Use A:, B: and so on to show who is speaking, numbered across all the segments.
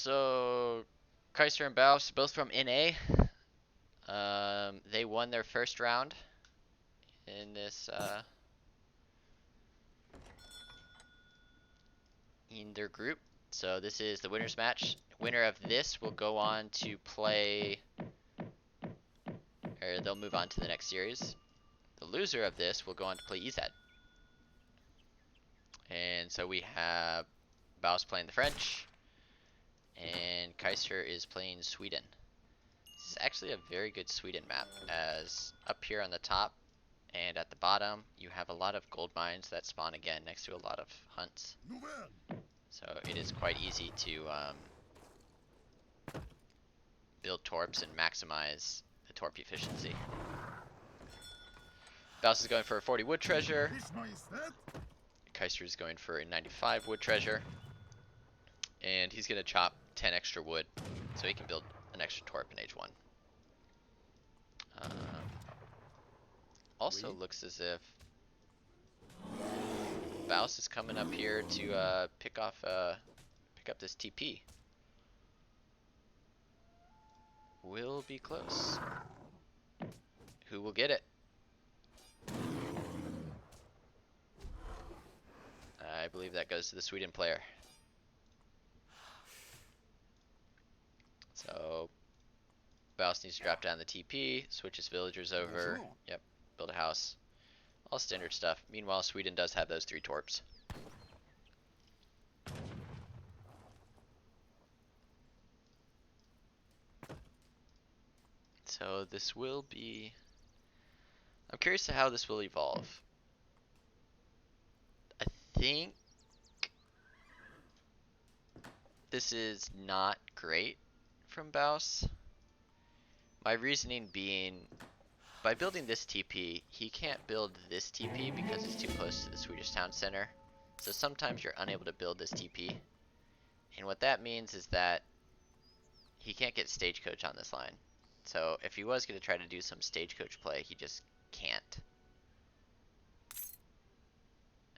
A: So, Kaister and Baus, both from NA. They won their first round in this in their group. So this is the winners match. Winner of this will go on to play, or they'll move on to the next series. The loser of this will go on to play ESAD. And so we have Baus playing the French, and Kaiser is playing Sweden. This is actually a very good Sweden map, as up here on the top and at the bottom you have a lot of gold mines that spawn again next to a lot of hunts. So it is quite easy to build torps and maximize the torp efficiency. Baus is going for a 40 wood treasure. Kaister is going for a 95 wood treasure. And he's going to chop 10 extra wood so he can build an extra torp in age 1. Also looks as if Baus is coming up here to pick up this TP. Will be close. Who will get it? I believe that goes to the Sweden player. So Baus needs to drop down the TP, switch his villagers over. Yep, build a house. All standard stuff. Meanwhile, Sweden does have those 3 torps. So this will be... I'm curious to how this will evolve. I think this is not great from Baus. My reasoning being, by building this TP, he can't build this TP because it's too close to the Swedish town center. So sometimes you're unable to build this TP. And what that means is that he can't get stagecoach on this line. So if he was going to try to do some stagecoach play, he just can't.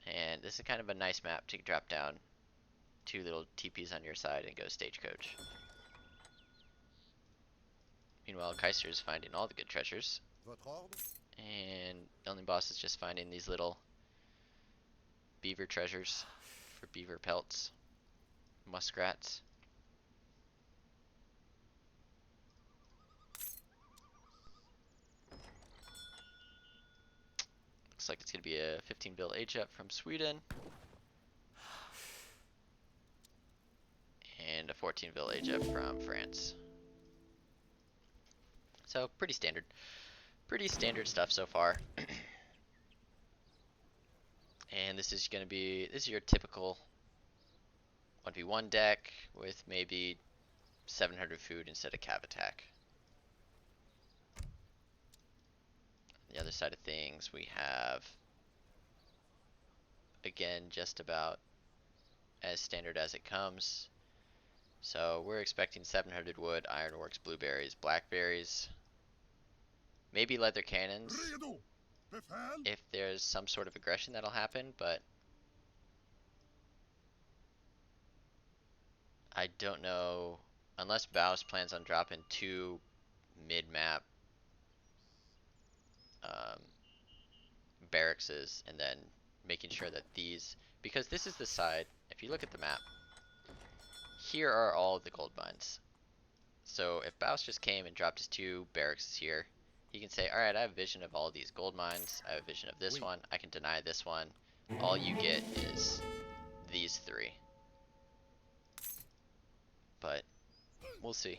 A: And this is kind of a nice map to drop down 2 little TPs on your side and go stagecoach. Meanwhile, Kaiser is finding all the good treasures. And theonlybaus is just finding these little beaver treasures for beaver pelts, muskrats. Looks like it's going to be a 15 bill age up from Sweden. And a 14 bill age up from France. So pretty standard. Pretty standard stuff so far. And this is your typical 1v1 deck with maybe 700 food instead of cav attack. On the other side of things, we have, again, just about as standard as it comes. So we're expecting 700 wood, ironworks, blueberries, blackberries, maybe leather cannons if there's some sort of aggression that'll happen, but I don't know, unless Baus plans on dropping 2 mid-map barracks and then making sure that these, because this is the side, if you look at the map, here are all of the gold mines. So if Baus just came and dropped his 2 barracks here, he can say, alright, I have a vision of all of these gold mines, I have a vision of this one, I can deny this one, all you get is these 3. But we'll see.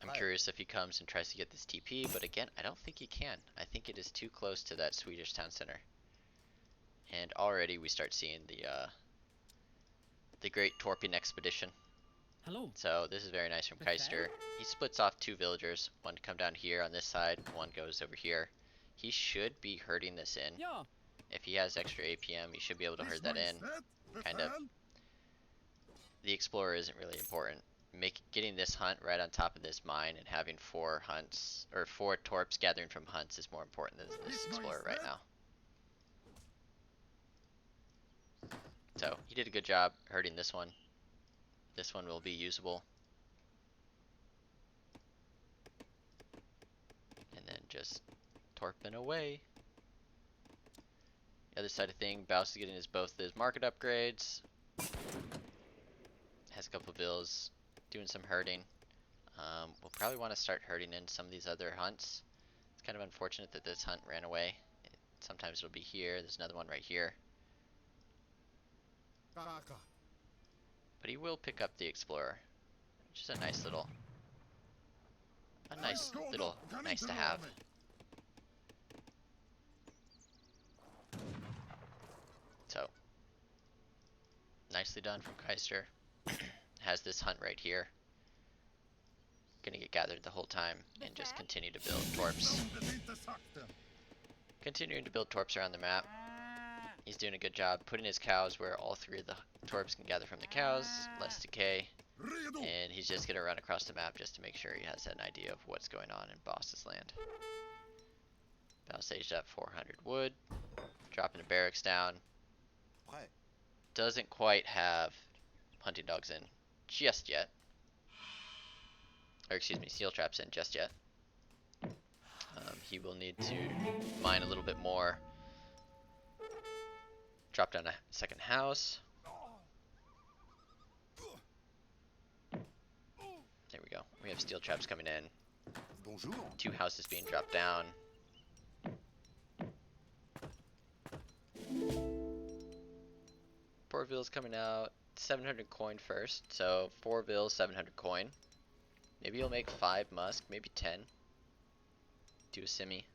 A: I'm curious if he comes and tries to get this TP, but again, I don't think he can. I think it is too close to that Swedish town center. And already we start seeing the great torping expedition.
B: Hello.
A: So this is very nice from Kaister. He splits off 2 villagers, one to come down here on this side, one goes over here. He should be herding this in.
B: Yeah.
A: If he has extra APM, he should be able to herd that in. Kind of. The explorer isn't really important. Getting this hunt right on top of this mine and having 4 hunts, or 4 torps gathering from hunts is more important than this explorer right now. He did a good job hurting this one. This one will be usable. And then just torping away. The other side of thing, Baus is getting his both his market upgrades. Has a couple of bills, doing some herding. We'll probably want to start herding in some of these other hunts. It's kind of unfortunate that this hunt ran away. Sometimes it'll be here. There's another one right here. But he will pick up the Explorer, which is a nice little nice to have. So, nicely done from Kaister. Has this hunt right here. Gonna get gathered the whole time and just continue to build torps. Continuing to build torps around the map. He's doing a good job putting his cows where all three of the torps can gather from the cows, less decay. And he's just gonna run across the map just to make sure he has an idea of what's going on in Boss's land. Baus aged up 400 wood, dropping the barracks down. Doesn't quite have hunting dogs in just yet. Or excuse me, seal traps in just yet. He will need to mine a little bit more. Drop down a second house. There we go. We have steel traps coming in.
B: Bonjour.
A: 2 houses being dropped down. Portville's coming out. 700 coin first. So 4 bills, 700 coin. Maybe you'll make 5 musk, maybe 10. Do a simi.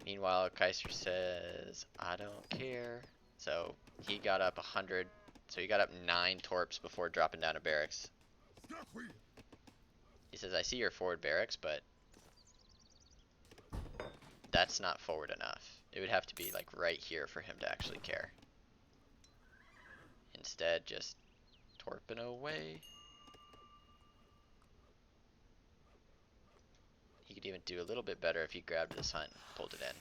A: Meanwhile, Kaiser says, I don't care. So he got up 100. So he got up 9 torps before dropping down a barracks. He says, I see your forward barracks, but that's not forward enough. It would have to be like right here for him to actually care. Instead, just torping away. He could even do a little bit better if he grabbed this hunt and pulled it in.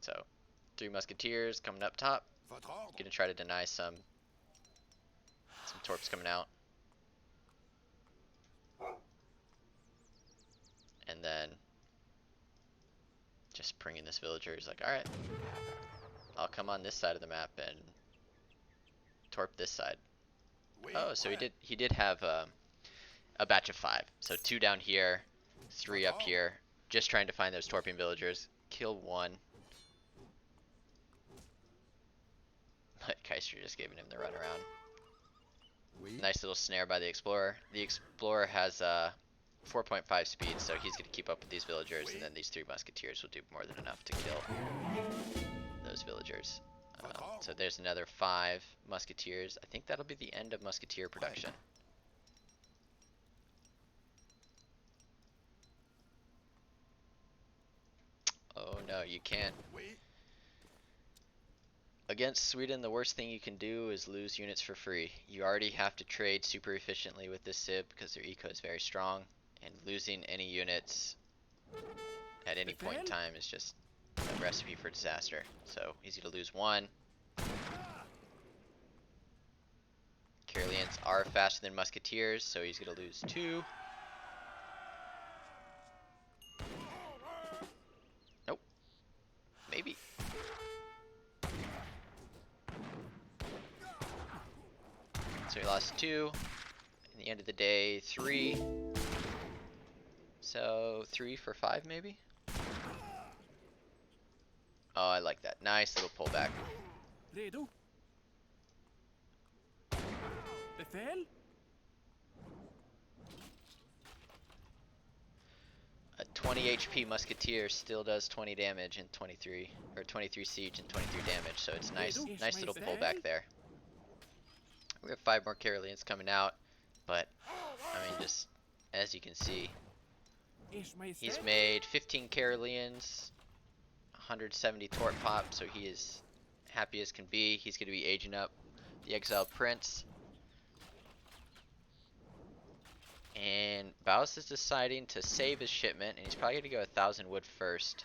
A: So, 3 musketeers coming up top. Gonna try to deny some torps coming out. And then just bringing this villager. He's like, alright, I'll come on this side of the map and torp this side. Oh, so he did have a batch of 5. So 2 down here, 3 up here. Just trying to find those torping villagers. Kill 1. But Kaister just giving him the runaround. Nice little snare by the Explorer. The Explorer has 4.5 speed, so he's going to keep up with these villagers, and then these 3 musketeers will do more than enough to kill those villagers. So there's another 5 musketeers. I think that'll be the end of musketeer production. Oh no, you can't. Against Sweden, the worst thing you can do is lose units for free. You already have to trade super efficiently with this Civ because their eco is very strong, and losing any units at any point in time is just a recipe for disaster. So easy to lose 1. Caerlians are faster than musketeers, so he's going to lose 2. Nope. Maybe. So he lost 2. In the end of the day, 3. So 3 for 5 maybe? Oh, I like that. Nice little pullback.
C: Redo. Befehl.
A: A 20 HP musketeer still does 20 damage and 23 or 23 siege and 23 damage, so it's nice little pullback there. We have 5 more Caerlians coming out, but I mean, just as you can see, he's made 15 Caerlians, 170 torp pop, so he is happy as can be. He's going to be aging up the exiled prince. And Baus is deciding to save his shipment, and he's probably going to go 1,000 wood first.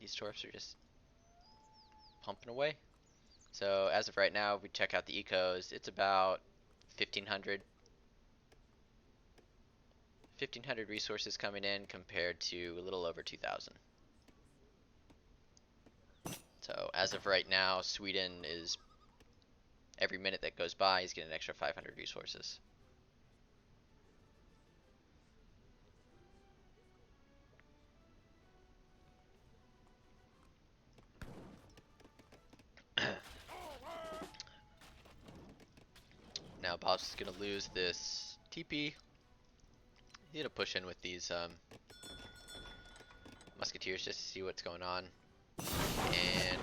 A: these dwarfs are just pumping away. So as of right now, we check out the ecos. It's about 1,500 resources coming in compared to a little over 2,000. So as of right now, Sweden is, every minute that goes by, he's getting an extra 500 resources. Now Bob's is gonna lose this TP. He's gonna push in with these musketeers just to see what's going on. And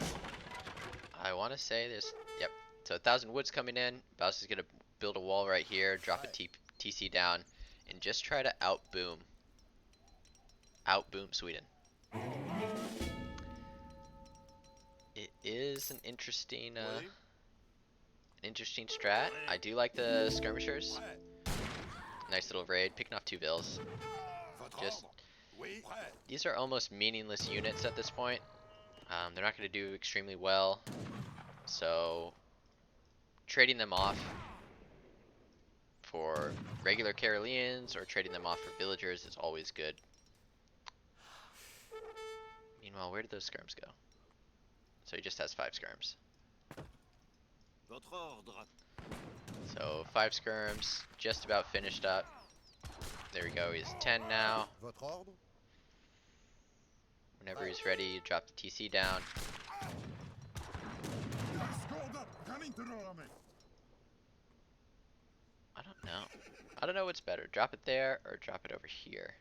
A: I want to say there's, yep. So 1,000 woods coming in. Baus is gonna build a wall right here, drop a TC down, and just try to outboom Sweden. It is an interesting strat. I do like the skirmishers. Nice little raid, picking off 2 vills. Just, these are almost meaningless units at this point. They're not going to do extremely well, so trading them off for regular Caroleans or trading them off for villagers is always good. Meanwhile, where did those skirms go? So he just has 5 skirms. So 5 skirms, just about finished up. There we go, he's 10 now. Whenever he's ready, you drop the TC down. I don't know. I don't know what's better. Drop it there or drop it over here.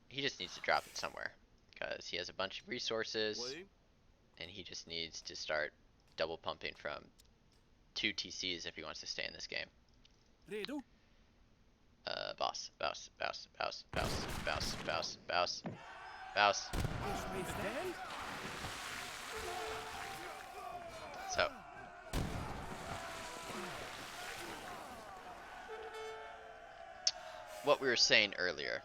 A: He just needs to drop it somewhere because he has a bunch of resources and he just needs to start double pumping from 2 TCs if he wants to stay in this game.
C: Redo.
A: Baus. So. What we were saying earlier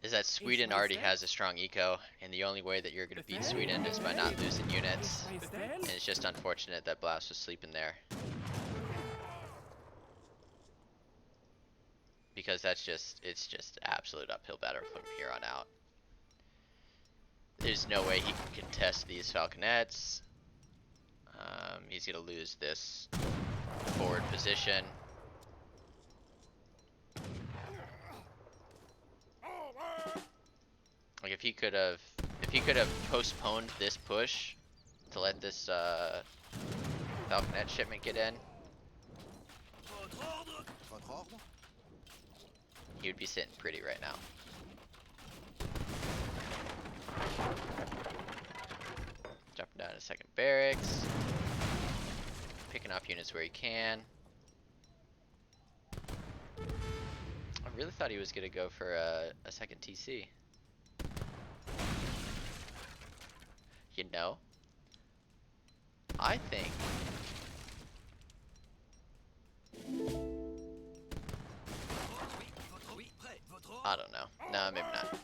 A: is that Sweden already has a strong eco, and the only way that you're going to beat Sweden is by not losing units. And it's just unfortunate that Blaus was sleeping there. Because it's just absolute uphill battle from here on out. There's no way he can contest these falconets. He's going to lose this forward position. Like if he could have postponed this push to let this falconet shipment get in, he would be sitting pretty right now. Dropping down a second barracks, picking off units where he can. I really thought he was gonna go for a second TC. You know, I think I don't know. No, maybe not.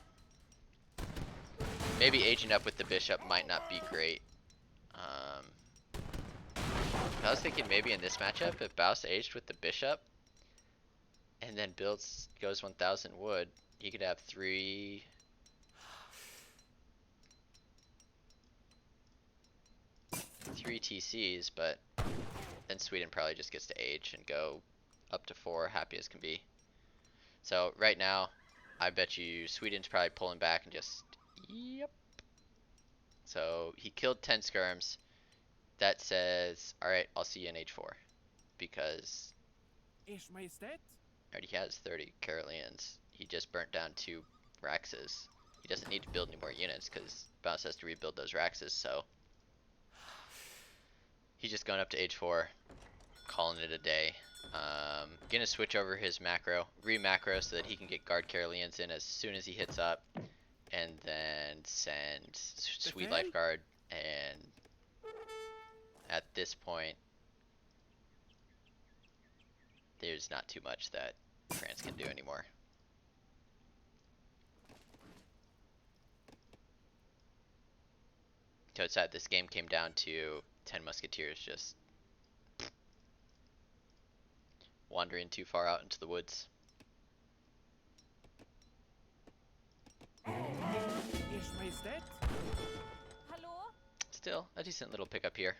A: Maybe aging up with the bishop might not be great. I was thinking maybe in this matchup, if Baus aged with the bishop and then goes 1,000 wood, he could have 3 TCs, but then Sweden probably just gets to age and go up to 4, happy as can be. So right now, I bet you Sweden's probably pulling back and just, yep. So he killed 10 skirms. That says, alright, I'll see you in age 4. Because already has 30 Caroleans. He just burnt down 2 Raxes. He doesn't need to build any more units because Baus has to rebuild those Raxes, so he's just going up to age 4, calling it a day. Gonna switch over his macro, re-macro, so that he can get guard Caroleans in as soon as he hits up, and then send Sweet Lifeguard, and at this point, there's not too much that France can do anymore. So it's sad this game came down to 10 musketeers just wandering too far out into the woods.
C: Yes, Majestät.
B: Hallo?
A: Still, a decent little pickup here.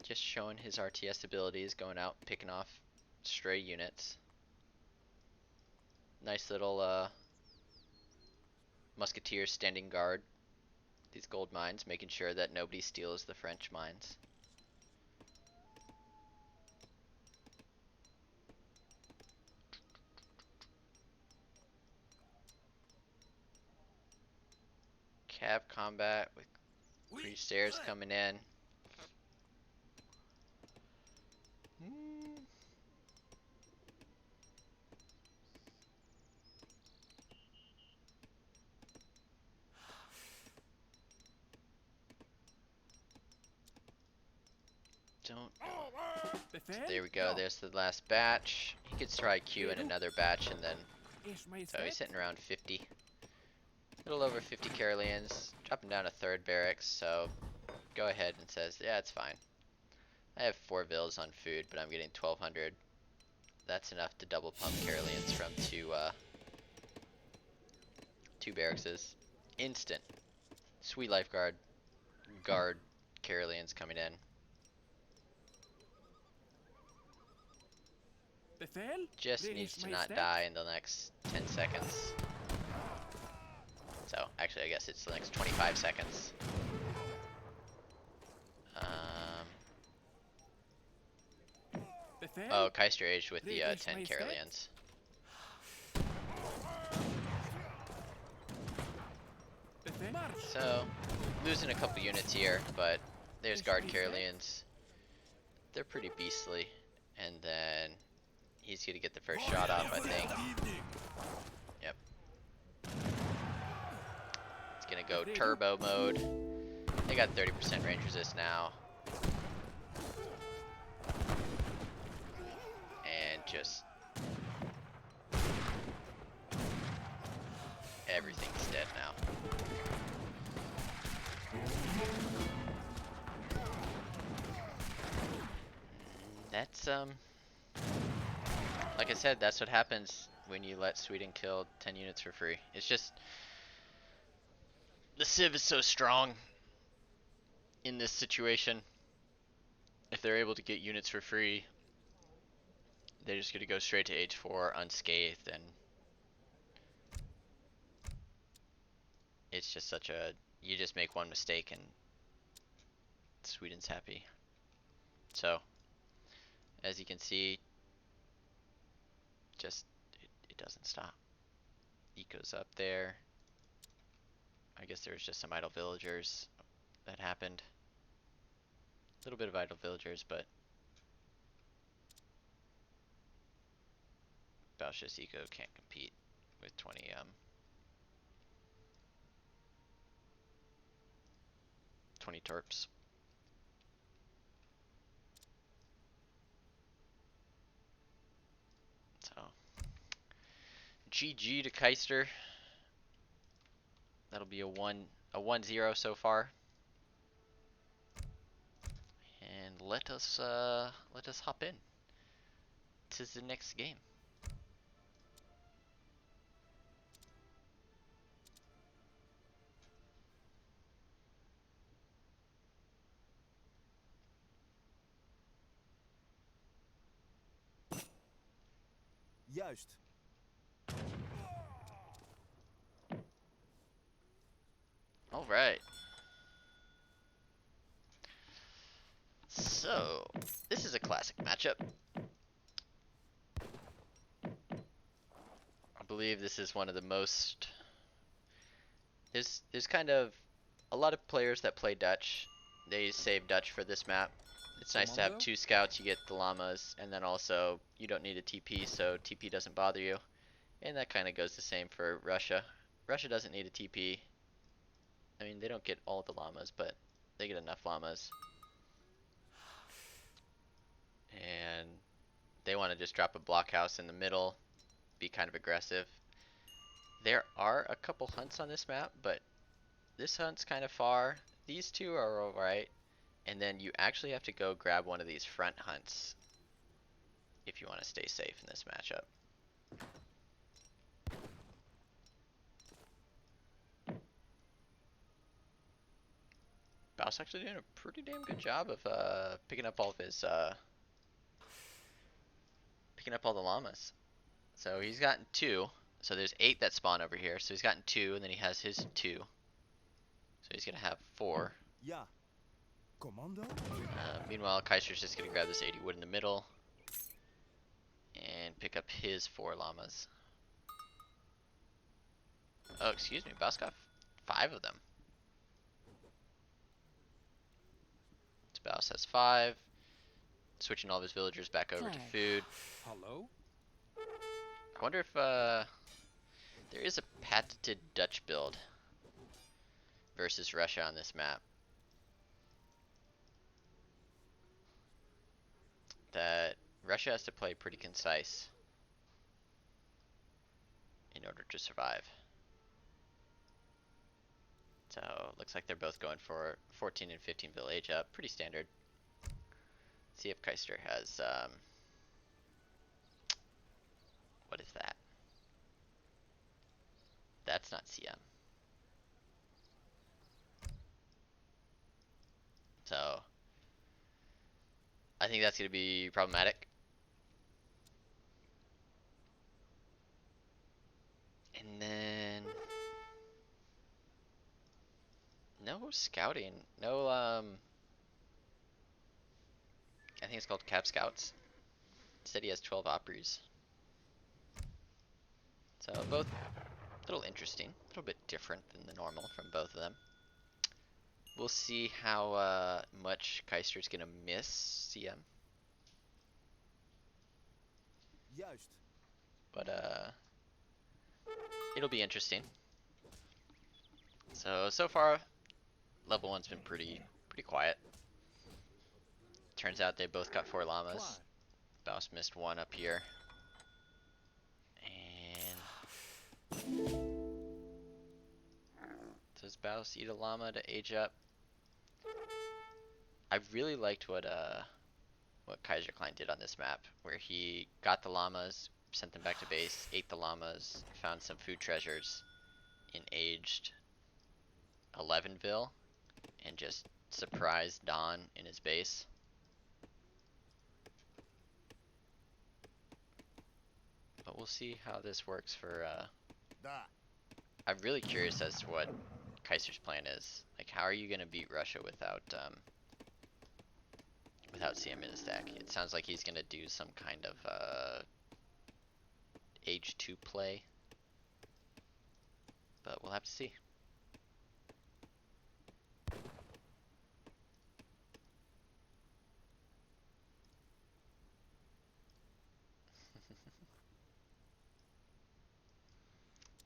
A: Just showing his RTS abilities, going out, picking off stray units. Nice little musketeers standing guard these gold mines, making sure that nobody steals the French mines. Cab combat with Cuirassiers coming in. Don't.
C: Befehl?
A: There we go. There's the last batch. He could try queuing another batch, and then
C: Yes,
A: so he's
C: Majestät.
A: sitting around 50. A little over 50 Caroleans. Dropping down a third barracks. So go ahead and says, yeah, it's fine. I have 4 vills on food, but I'm getting 1,200. That's enough to double pump Caroleans from two barracks. Instant. Sweet lifeguard. Guard Caroleans coming in.
C: Befehl?
A: Just
C: Yes,
A: needs to not
C: Majestät.
A: die in the next 10 seconds. So, actually, I guess it's the next 25 seconds.
C: Befehl?
A: Oh, Kaister aged with the
C: Yes,
A: 10
C: Majestät.
A: Caroleans.
C: Befehl? March.
A: So, losing a couple units here, but there's
C: Yes,
A: guard
C: Majestät.
A: Caroleans. They're pretty beastly. And then he's gonna get the first shot off, I think. Yep. It's gonna go turbo mode. They got 30% range resist now. And just everything's dead now. That's like I said, that's what happens when you let Sweden kill 10 units for free. It's just the Civ is so strong in this situation. If they're able to get units for free, they're just gonna go straight to age 4 unscathed, and it's just such a, you just make one mistake and Sweden's happy. So as you can see, just it doesn't stop. Eco's up there. I guess there was just some idle villagers that happened. A little bit of idle villagers, but Bausch's Eco can't compete with 20 torps. So GG to Kaister. That'll be a 1-0 so far. And let us hop in to the next game.
D: Juist.
A: All right. So this is a classic matchup. I believe this is one of the most. There's kind of a lot of players that play Dutch. They save Dutch for this map. It's nice to have
D: Commando?
A: 2 scouts, you get the llamas, and then also you don't need a TP, so TP doesn't bother you. And that kind of goes the same for Russia. Russia doesn't need a TP. I mean, they don't get all the llamas, but they get enough llamas. And they want to just drop a blockhouse in the middle, be kind of aggressive. There are a couple hunts on this map, but this hunt's kind of far. These two are alright. And then you actually have to go grab one of these front hunts if you want to stay safe in this matchup. Baus actually doing a pretty damn good job of picking up all of his picking up all the llamas. So he's gotten 2. So there's 8 that spawn over here. So he's gotten 2, and then he has his 2. So he's gonna have 4.
D: Ja. Commando?
A: Meanwhile, Kaiser's just gonna grab this 80 wood in the middle and pick up his 4 llamas. Oh, excuse me, Baus got 5 of them. So Baus has 5. Switching all of his villagers back over to food.
C: Hello?
A: I wonder if there is a patented Dutch build versus Russia on this map that Russia has to play pretty concise in order to survive. So looks like they're both going for 14 and 15 village up, pretty standard. See if Kaister has what is that? That's not CM. So I think that's going to be problematic. And then no scouting. No I think it's called Cab Scouts. Instead he has 12 Opries. So both a little interesting, a little bit different than the normal from both of them. We'll see how much Kaister's gonna miss CM.
D: Juist.
A: But it'll be interesting. So far, level 1's been pretty quiet. Turns out they both got 4 llamas. Baus missed 1 up here. And does Baus eat a llama to age up? I really liked what Kaiser Klein did on this map, where he got the llamas, sent them back to base, ate the llamas, found some food treasures in aged 11ville, and just surprised Don in his base. But we'll see how this works for
D: Da.
A: I'm really curious as to what Kaiser's plan is. Like, how are you gonna beat Russia without CM in his deck? It sounds like he's gonna do some kind of H2 play, but we'll have to see.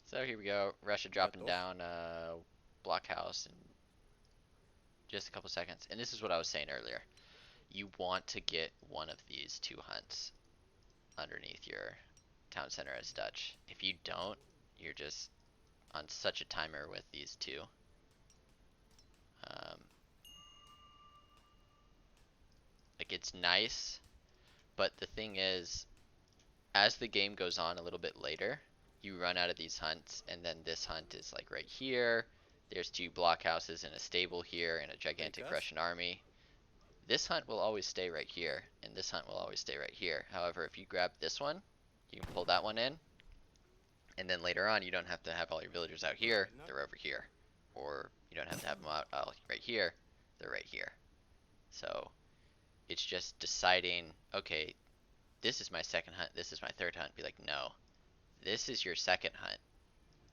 A: So here we go, Russia dropping down blockhouse in just a couple seconds. And this is what I was saying earlier. You want to get one of these 2 hunts underneath your town center as Dutch. If you don't, you're just on such a timer with these 2. Like, it's nice, but the thing is, as the game goes on a little bit later, you run out of these hunts, and then this hunt is like right here. There's 2 blockhouses and a stable here and a gigantic Russian army. This hunt will always stay right here, and this hunt will always stay right here. However, if you grab this one, you can pull that one in, and then later on you don't have to have all your villagers out here, they're over here. Or you don't have to have them out right here, they're right here. So it's just deciding, okay, this is my second hunt, this is my third hunt. Be like, no, this is your second hunt,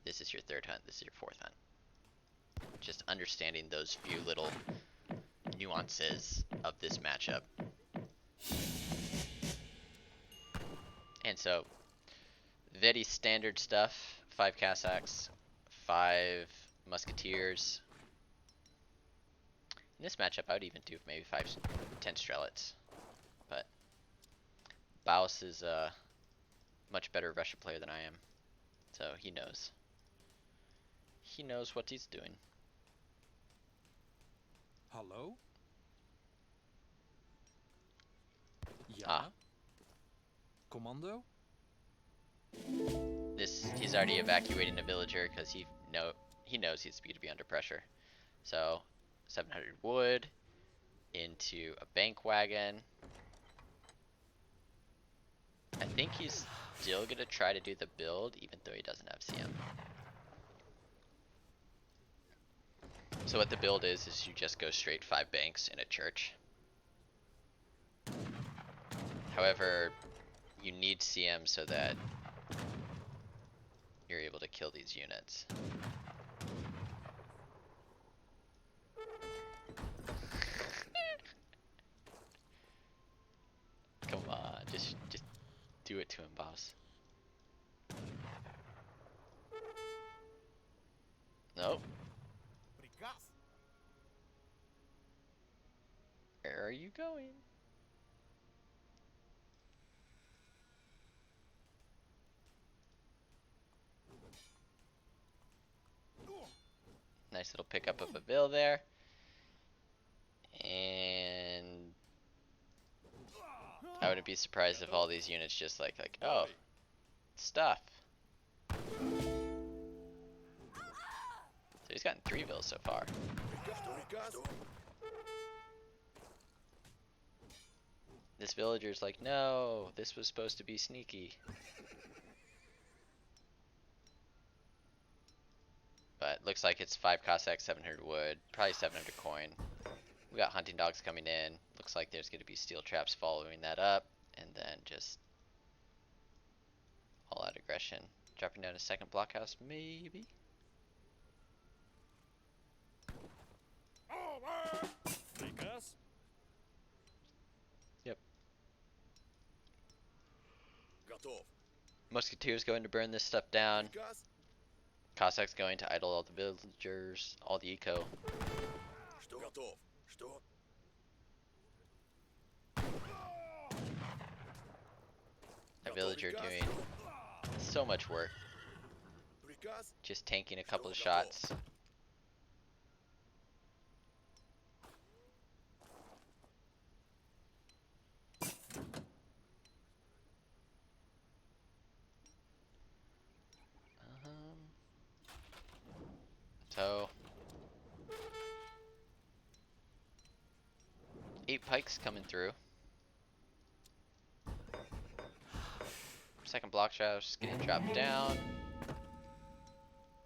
A: this is your third hunt, this is your fourth hunt. Just understanding those few little nuances of this matchup. And so, very standard stuff. 5 Cossacks, 5 Musketeers. In this matchup, I would even do maybe 10 Strelets. But Baus is a much better Russian player than I am, so he knows. He knows what he's doing.
C: Hallo? Ja?
A: Ah.
C: Commando?
A: He's already evacuating a villager because he knows he's going to be under pressure. So 700 wood into a bank wagon. I think he's still gonna try to do the build even though he doesn't have CM. So what the build is you just go straight 5 banks in a church. However, you need CM so that you're able to kill these units. Come on, just do it to him, boss. Nope.
D: Prikaz.
A: Where are you going? Nice little pickup of a bill there. And I wouldn't be surprised if all these units just like oh, stuff. So he's gotten 3 bills so far.
D: Prikaz.
A: This villager's like, no, this was supposed to be sneaky. But looks like it's 5 Cossacks, 700 wood, probably 700 coin. We got hunting dogs coming in. Looks like there's going to be steel traps following that up. And then just all out aggression. Dropping down a second blockhouse, maybe?
C: Prikaz?
A: Yep.
D: Готов.
A: Musketeers going to burn this stuff down.
D: Prikaz.
A: Cossacks going to idle all the villagers, all the eco.
D: Что? Готов. Что?
A: That villager doing so much work,
D: Prikaz.
A: just tanking a couple of shots. So 8 pikes coming through. Second block shaft's getting dropped down.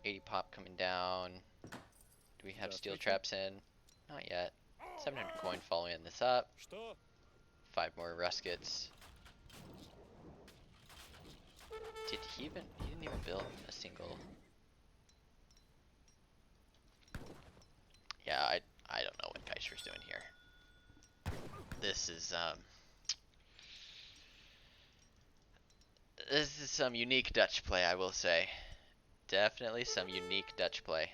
A: 80 pop coming down. Do we have steel traps in? Not yet. 700 coin following this up.
C: Что?
A: 5 more ruskets. Did he even? He didn't even build a single. Yeah, I don't know what Kaiser's doing here. This is some unique Dutch play, I will say. Definitely some unique Dutch play.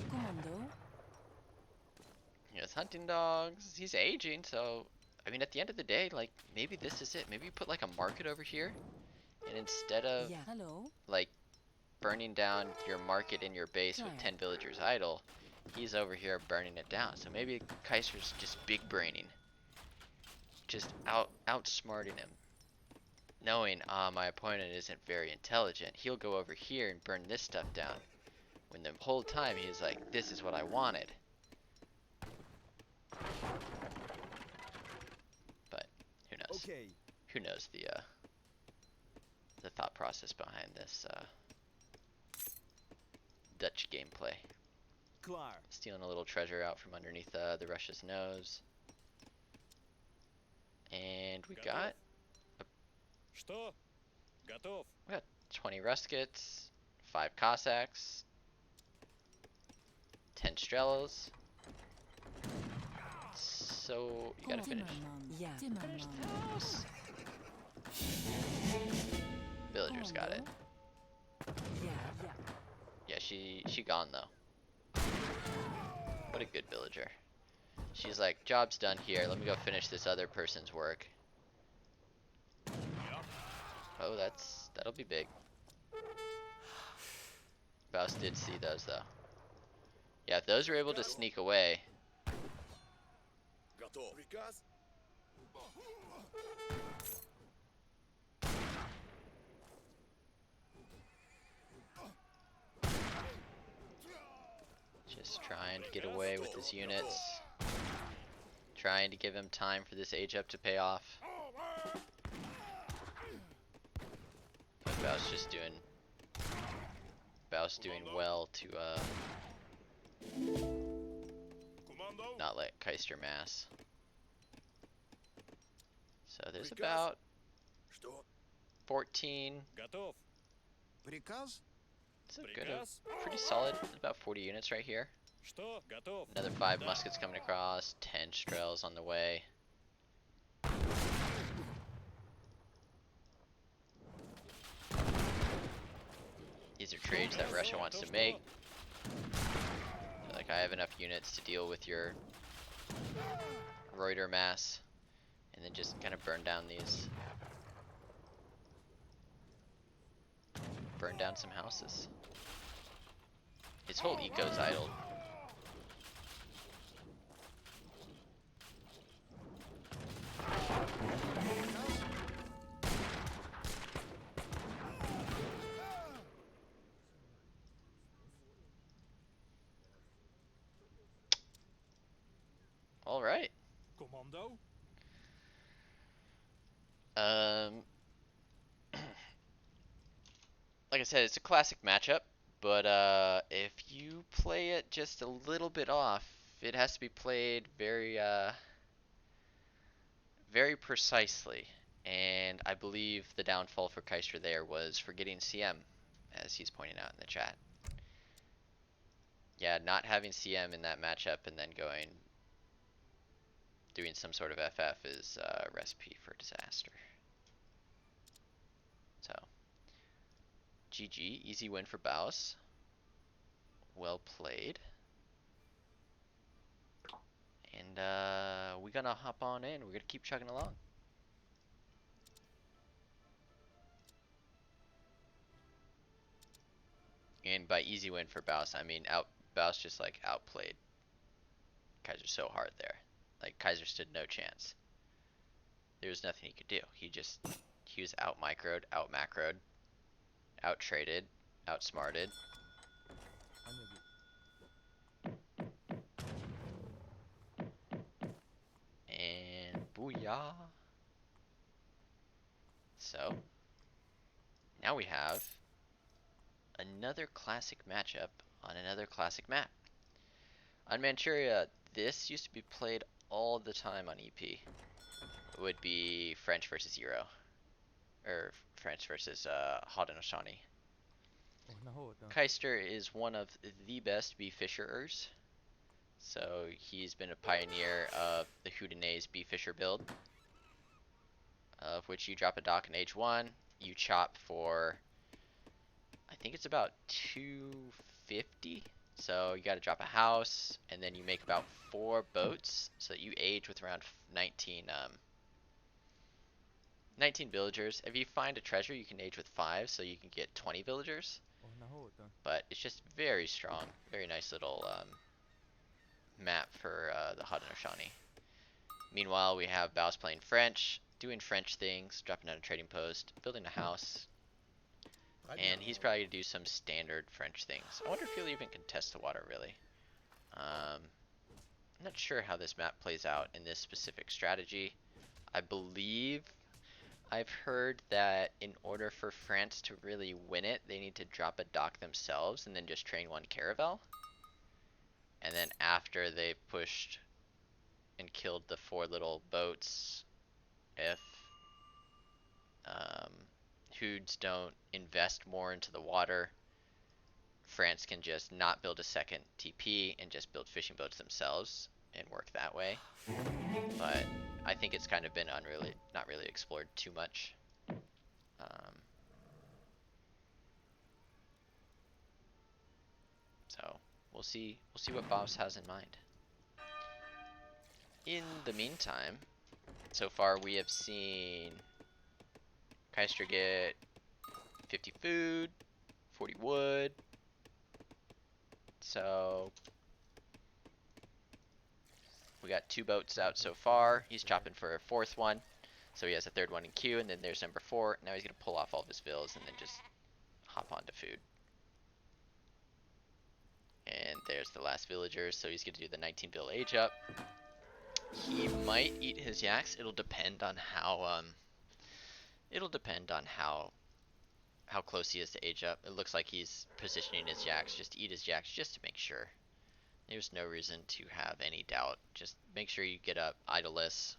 B: Commando.
A: He has hunting dogs. He's aging, so I mean, at the end of the day, like maybe this is it. Maybe you put like a market over here, and instead of
B: Yeah. Hello.
A: like burning down your market in your base with 10 villagers idle, he's over here burning it down. So maybe Kaiser's just big braining, just outsmarting him, knowing my opponent isn't very intelligent. He'll go over here and burn this stuff down, when the whole time he's like, this is what I wanted. But who knows?
D: Okay.
A: Who knows the thought process behind this Dutch gameplay.
D: Klaar.
A: Stealing a little treasure out from underneath the Russia's nose. And we got
C: Что? Готов.
A: 20 ruskets, 5 Cossacks, 10 Strellos. So you gotta finish.
B: Yeah.
A: Finish the house. Villagers got it.
B: Yeah. Yeah.
A: Yeah, she gone though. What a good villager. She's like, job's done here. Let me go finish this other person's work. Oh, that'll be big. Baus did see those though. Yeah, if those were able to sneak away.
D: Готов. Приказ?
A: Just trying to get away with his units. Trying to give him time for this age up to pay off. But Baus doing well to
D: Командо?
A: not let Kaister mass. So there's about
D: Что?
A: 14.
C: Готов.
D: Приказ?
A: It's a good,
C: Приказ.
A: pretty solid. About 40 units right here.
C: Что? Готов.
A: Another 5
C: Да.
A: muskets coming across. 10 strels on the way. These are trades that Russia wants to make. Like, I have enough units to deal with your Reuter mass, and then just kind of burn down these. Burn down some houses. His whole eco's idled. All right.
C: Commando.
A: Like I said, it's a classic matchup, but if you play it just a little bit off, it has to be played very, very precisely. And I believe the downfall for Kaister there was forgetting CM, as he's pointing out in the chat. Yeah, not having CM in that matchup and then doing some sort of FF is a recipe for disaster. So, GG, easy win for Baus. Well played. And we're gonna hop on in. We're gonna keep chugging along. And by easy win for Baus, I mean Baus just like outplayed Kaiser so hard there. Like Kaiser stood no chance. There was nothing he could do. He was out microed, out macroed, out traded, outsmarted. And booyah. So now we have another classic matchup on another classic map. On Manchuria, this used to be played all the time on EP. It would be French versus Euro. Or French versus Haudenosaunee. Kaister is one of the best bee fisherers. So he's been a pioneer of the Houdanese bee fisher build. Of which you drop a dock in age 1, you chop for, I think it's about 250. So you gotta drop a house, and then you make about 4 boats, so that you age with around 19 villagers. If you find a treasure, you can age with 5, so you can get 20 villagers. But it's just very strong, very nice little map for the Haudenosaunee. Meanwhile, we have Baus playing French, doing French things, dropping down a trading post, building a house. And he's probably going to do some standard French things. I wonder if he'll even contest the water, really. I'm not sure how this map plays out in this specific strategy. I believe I've heard that in order for France to really win it, they need to drop a dock themselves and then just train 1 caravel. And then after they've pushed and killed the 4 little boats, if Hoods don't invest more into the water, France can just not build a second TP and just build fishing boats themselves and work that way. But I think it's kind of been not really explored too much. We'll see what Boss has in mind. In the meantime, so far we have seen Kaister get 50 food, 40 wood. So we got 2 boats out so far. He's chopping for a 4th one. So he has a 3rd one in queue, and then there's number 4. Now he's gonna pull off all of his vills and then just hop onto food. And there's the last villager, so he's gonna do the 19 bill age up. He might eat his yaks. It'll depend on how how close he is to age up. It looks like he's positioning his yaks, just eat his yaks just to make sure. There's no reason to have any doubt. Just make sure you get up idleless.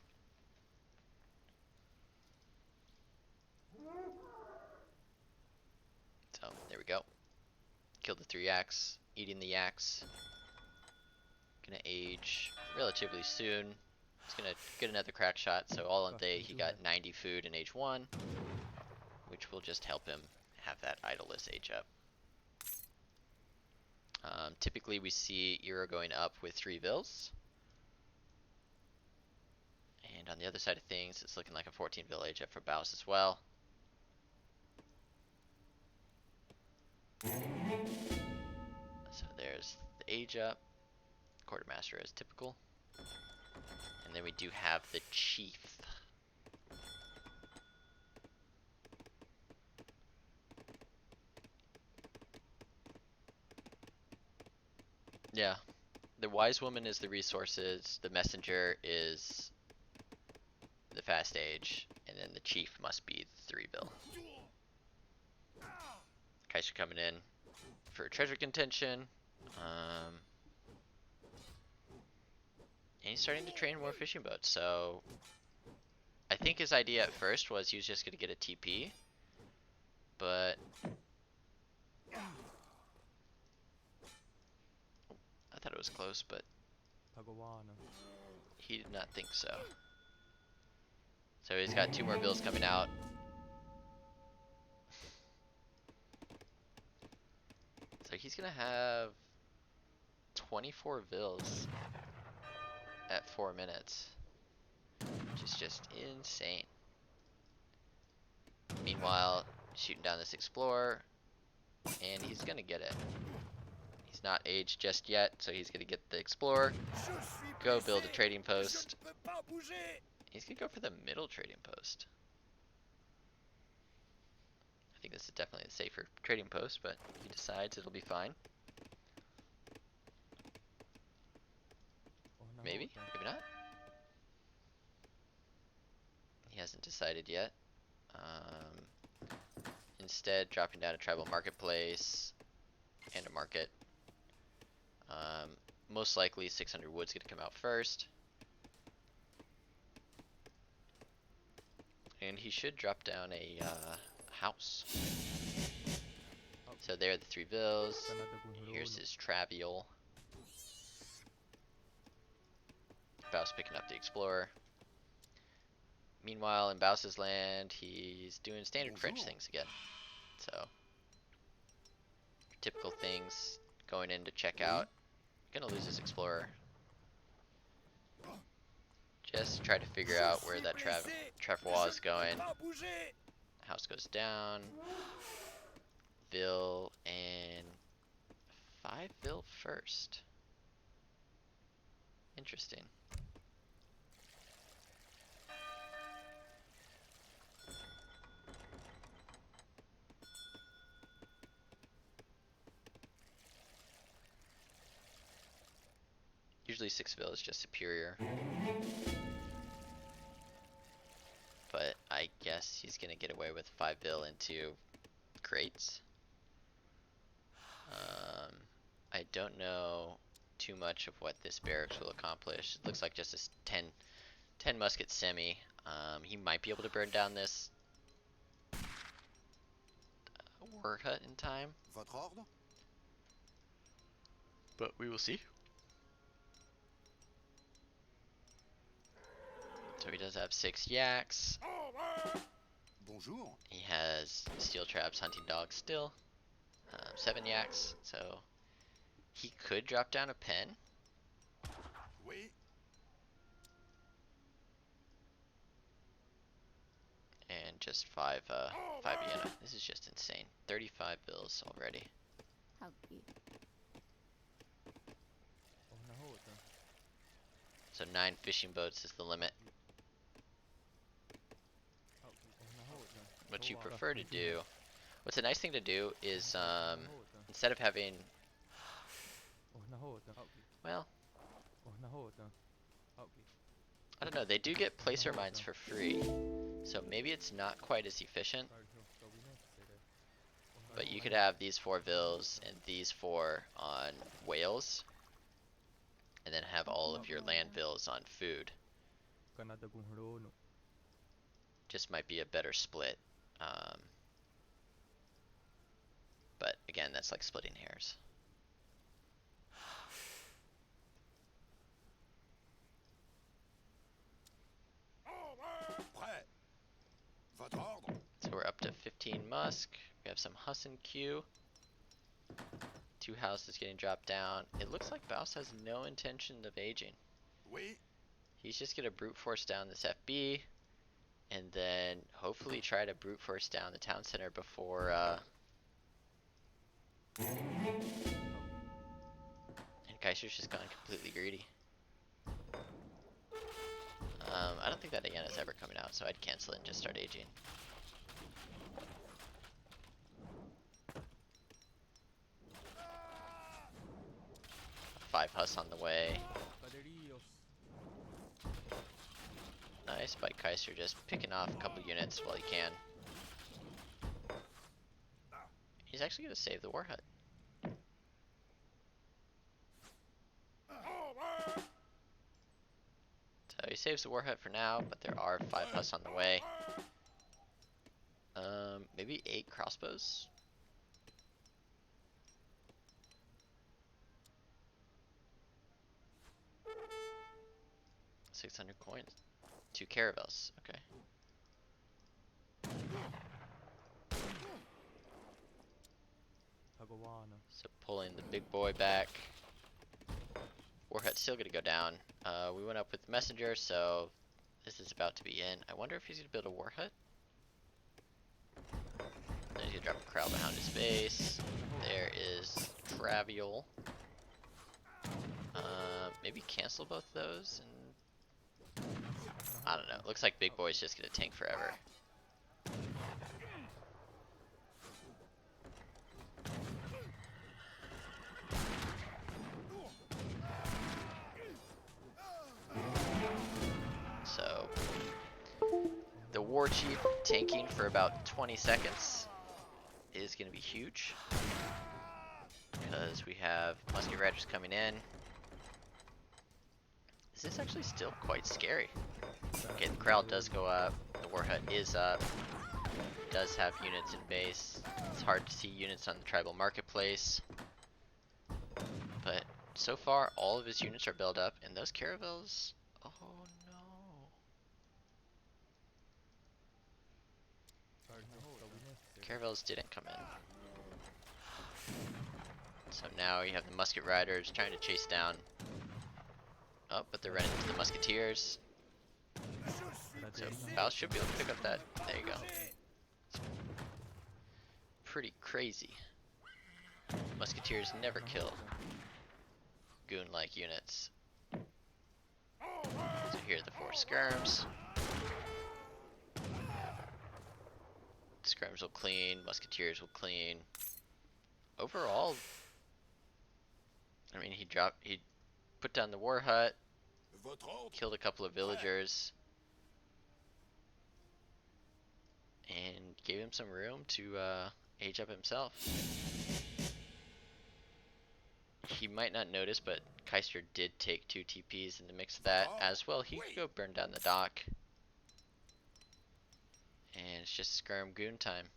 A: So there we go. Killed the 3 yaks, eating the yaks. Gonna age relatively soon. He's gonna get another crack shot, so all in day he got 90 food in age 1, which will just help him have that idleless age up. Typically we see Eero going up with 3 vills. And on the other side of things, it's looking like a 14 vill age up for Baus as well. So there's the age up. Quartermaster as typical. And then we do have the chief. Yeah. The wise woman is the resources, the messenger is the fast age, and then the chief must be the 3 bill. Kaiser coming in for treasure contention. And he's starting to train more fishing boats, so I think his idea at first was he was just going to get a TP, but I thought it was close, but he did not think so. So he's got 2 more bills coming out. So he's going to have 24 bills at 4 minutes, which is just insane. Meanwhile, shooting down this explorer, and he's gonna get it. He's not aged just yet, so he's gonna get the explorer, go build a trading post. He's gonna go for the middle trading post. I think this is definitely a safer trading post, but he decides it'll be fine. Maybe, maybe not. He hasn't decided yet. Instead, dropping down a tribal marketplace and a market. Most likely 600 wood's gonna come out first. And he should drop down a house. So there are the 3 bills. Here's his travial. Baus picking up the explorer. Meanwhile, in Baus's land, he's doing standard French things again. So, typical things, going in to check out. Gonna lose his explorer. Just try to figure out where that travois is going. House goes down. Vill and 5 Vill first. Interesting. Usually 6 Vill is just superior. But I guess he's gonna get away with 5 Vill into crates. I don't know too much of what this barracks will accomplish. It looks like just a 10 musket semi. He might be able to burn down this war hut in time.
D: Votre ordre?
A: But we will see. So he does have 6 yaks.
D: Bonjour.
A: He has steel traps, hunting dogs still. 7 yaks, so He could drop down a pen.
D: Oui.
A: And just five Vienna. This is just insane. 35 bills already.
B: Huggy.
A: So 9 fishing boats is the limit. What you prefer to do, what's a nice thing to do is, instead of having, well, I don't know, they do get placer mines for free, so maybe it's not quite as efficient, but you could have these 4 vills and these 4 on whales, and then have all of your land vills on food. Just might be a better split. But again, that's like splitting hairs.
D: Prêt. Votre ordre.
A: So we're up to 15 musk. We have some Huss in queue. 2 houses getting dropped down. It looks like Baus has no intention of aging.
D: Oui.
A: He's just gonna brute force down this FB, and then hopefully try to brute force down the town center before. And Kaiser's just gone completely greedy. I don't think that again is ever coming out, so I'd cancel it and just start aging. Five Huss on the way. Nice by Kaister, just picking off a couple units while he can. He's actually gonna save the war hut. So he saves the war hut for now, but there are 5 Huss on the way. Maybe 8 crossbows. 600 coins. 2 caravels. Okay. So pulling the big boy back. Warhead's still gonna go down. We went up with the messenger, so this is about to be in. I wonder if he's gonna build a war hut. Then he's gonna drop a crowd behind his base. There is Traviol. Maybe cancel both those and I don't know. Looks like big boy's just gonna tank forever. So the war chief tanking for about 20 seconds is gonna be huge because we have musket riders coming in. This is actually still quite scary. Okay, the crowd does go up. The war hut is up. Does have units in base. It's hard to see units on the tribal marketplace. But so far, all of his units are built up, and those caravels. Oh no! Caravels didn't come in. So now you have the musket riders trying to chase down. Oh, but they're running into the musketeers. So Baus should be able to pick up that. There you go. Pretty crazy. Musketeers never kill goon-like units. So here are the 4 skirms. Skirms will clean, musketeers will clean. Overall, I mean, he put down the war hut,
D: Votre ordre.
A: killed a couple of villagers, and gave him some room to age up himself. He might not notice, but Kaister did take 2 TPs in the mix of that as well. He could go burn down the dock. And it's just skirm goon time.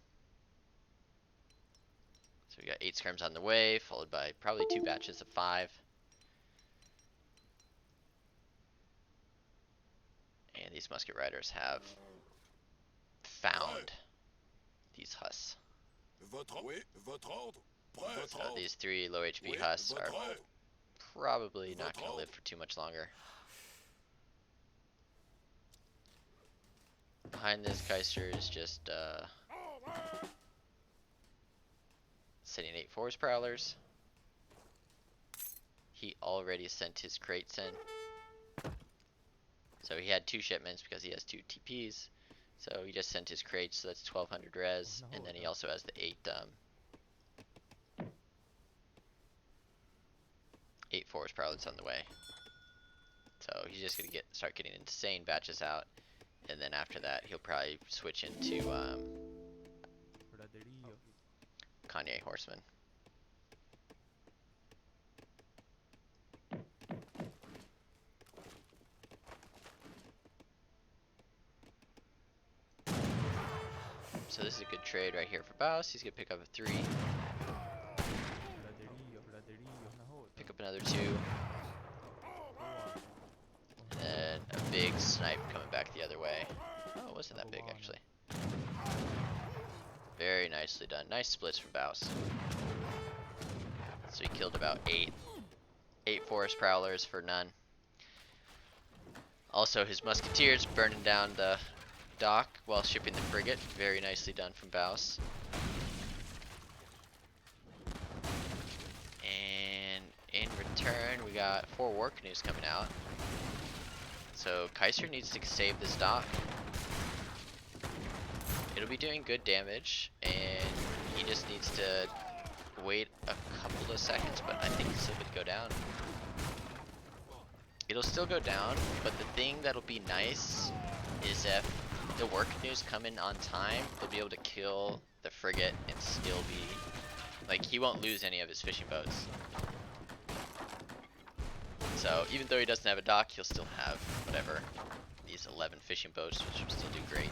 A: So we got 8 skirms on the way, followed by probably 2 batches of 5. And these musket riders have found these Huss.
D: Votre oui. Votre ordre. Prêtre
A: So
D: ordre.
A: these 3 low HP
D: Oui,
A: husks are
D: votre ordre.
A: probably not
D: Votre
A: going to live
D: ordre.
A: for too much longer. Behind this, Kaister is just sending 8 forest prowlers. He already sent his crates in. So he had 2 shipments because he has 2 TPs. So he just sent his crates, so that's 1200 res. And then he also has the 8 forest prowlers on the way. So he's just gonna start getting insane batches out. And then after that, he'll probably switch into Kanye Horseman. So this is a good trade right here for Baus. He's gonna pick up a 3, pick up another 2, and then a big snipe coming back the other way. Oh, it wasn't that big actually. Very nicely done. Nice splits from Baus. So he killed about 8 forest prowlers for none. Also, his musketeers burning down the dock while shipping the frigate. Very nicely done from Baus. And in return, we got 4 war canoes coming out. So Kaiser needs to save this dock. It'll be doing good damage, and he just needs to wait a couple of seconds, but I think it's still gonna go down. It'll still go down, but the thing that'll be nice is if the war canoes come in on time, they'll be able to kill the frigate and still be, like, he won't lose any of his fishing boats. So even though he doesn't have a dock, he'll still have whatever, these 11 fishing boats, which will still do great.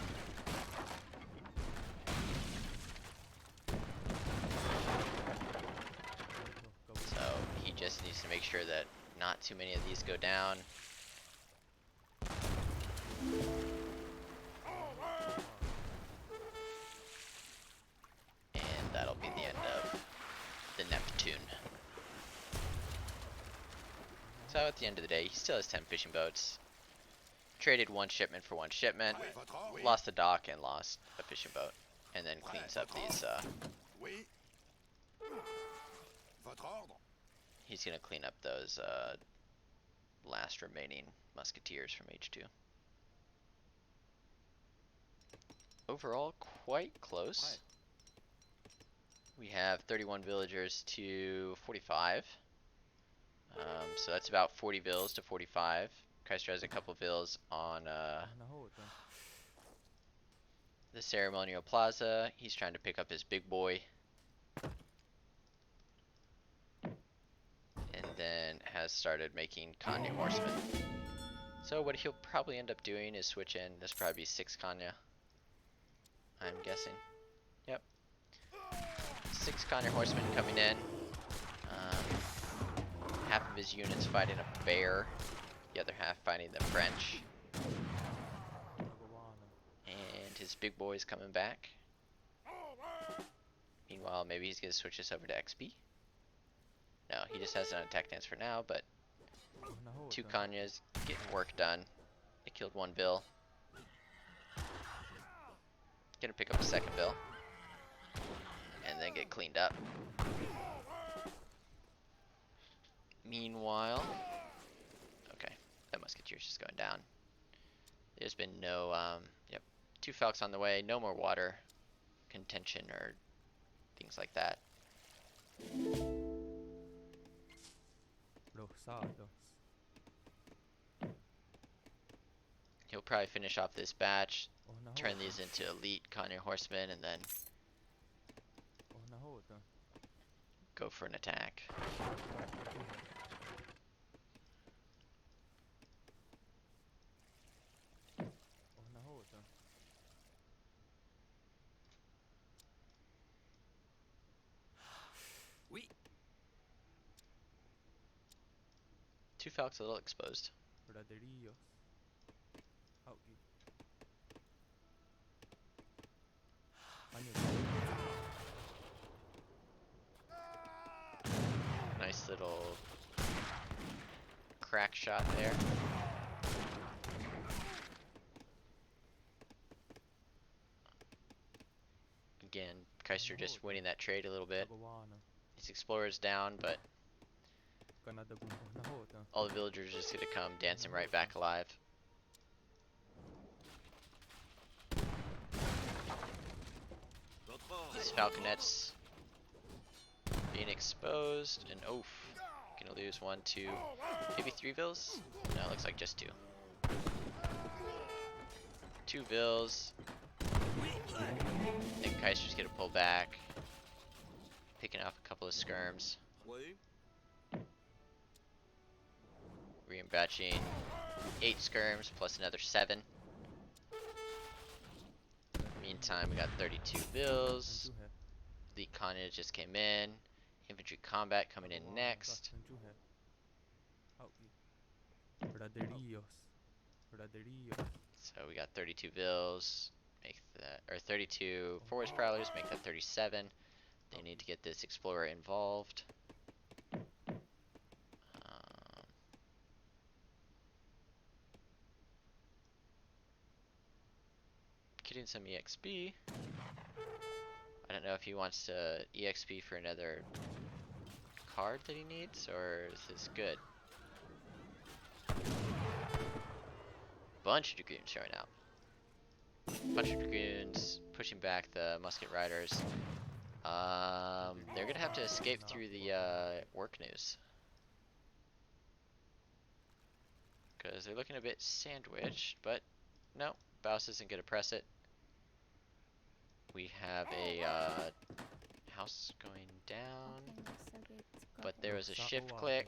A: So he just needs to make sure that not too many of these go down. And that'll be the end of the Neptune. So at the end of the day, he still has 10 fishing boats. Traded 1 shipment for 1 shipment.
D: Votre ordre.
A: Lost the dock and lost a fishing boat. And then cleans up these,
D: Oui. Votre ordre.
A: he's gonna clean up those last remaining musketeers from H2. Overall, quite close. We have 31 villagers to 45. So that's about 40 vills to 45. Kaister has a couple vills on the ceremonial plaza. He's trying to pick up his big boy. And then has started making Kanye Horsemen. So what he'll probably end up doing is switch in. This will probably be 6 Kanye, I'm guessing. Yep. 6 Kanye Horsemen coming in. Half of his units fighting a bear. The other half fighting the French. And his big boy's coming back. Meanwhile, maybe he's going to switch this over to XP. No, he just has it on attack dance for now, but 2 Kanyas getting work done. They killed 1 Bill. Gonna pick up a 2nd Bill. And then get cleaned up. Meanwhile, okay, that musketeer's just going down. There's been no, yep, 2 Falcons on the way, no more water contention or things like that. He'll probably finish off this batch, turn these into elite Kanye Horsemen, and then go for an attack.
D: Oui.
A: 2 Falcons a little exposed. crack shot there. Again, Kaister just winning that trade a little bit. His explorer's down, but all the villagers are just gonna come dancing right back alive.
D: Votre ordre.
A: These falconets being exposed, and oof, gonna lose 1, 2, maybe 3 vills? No, it looks like just 2. 2 vills. I think Kaiser's gonna pull back, picking off a couple of skirms.
D: Oui.
A: Re-batching 8 skirms plus another 7. Meantime, we got 32 vills. Elite Khanate just came in. Infantry combat coming in next. So we got 32 vills. Make that, or 32 forest prowlers. Make that 37. They need to get this explorer involved. Getting some EXP. I don't know if he wants to EXP for another card that he needs, or is this good? Bunch of dragoons showing up. Bunch of dragoons pushing back the musket riders. They're gonna have to escape through the work news, because they're looking a bit sandwiched. But no, Baus isn't gonna press it. We have a house going down, but there was a shift click.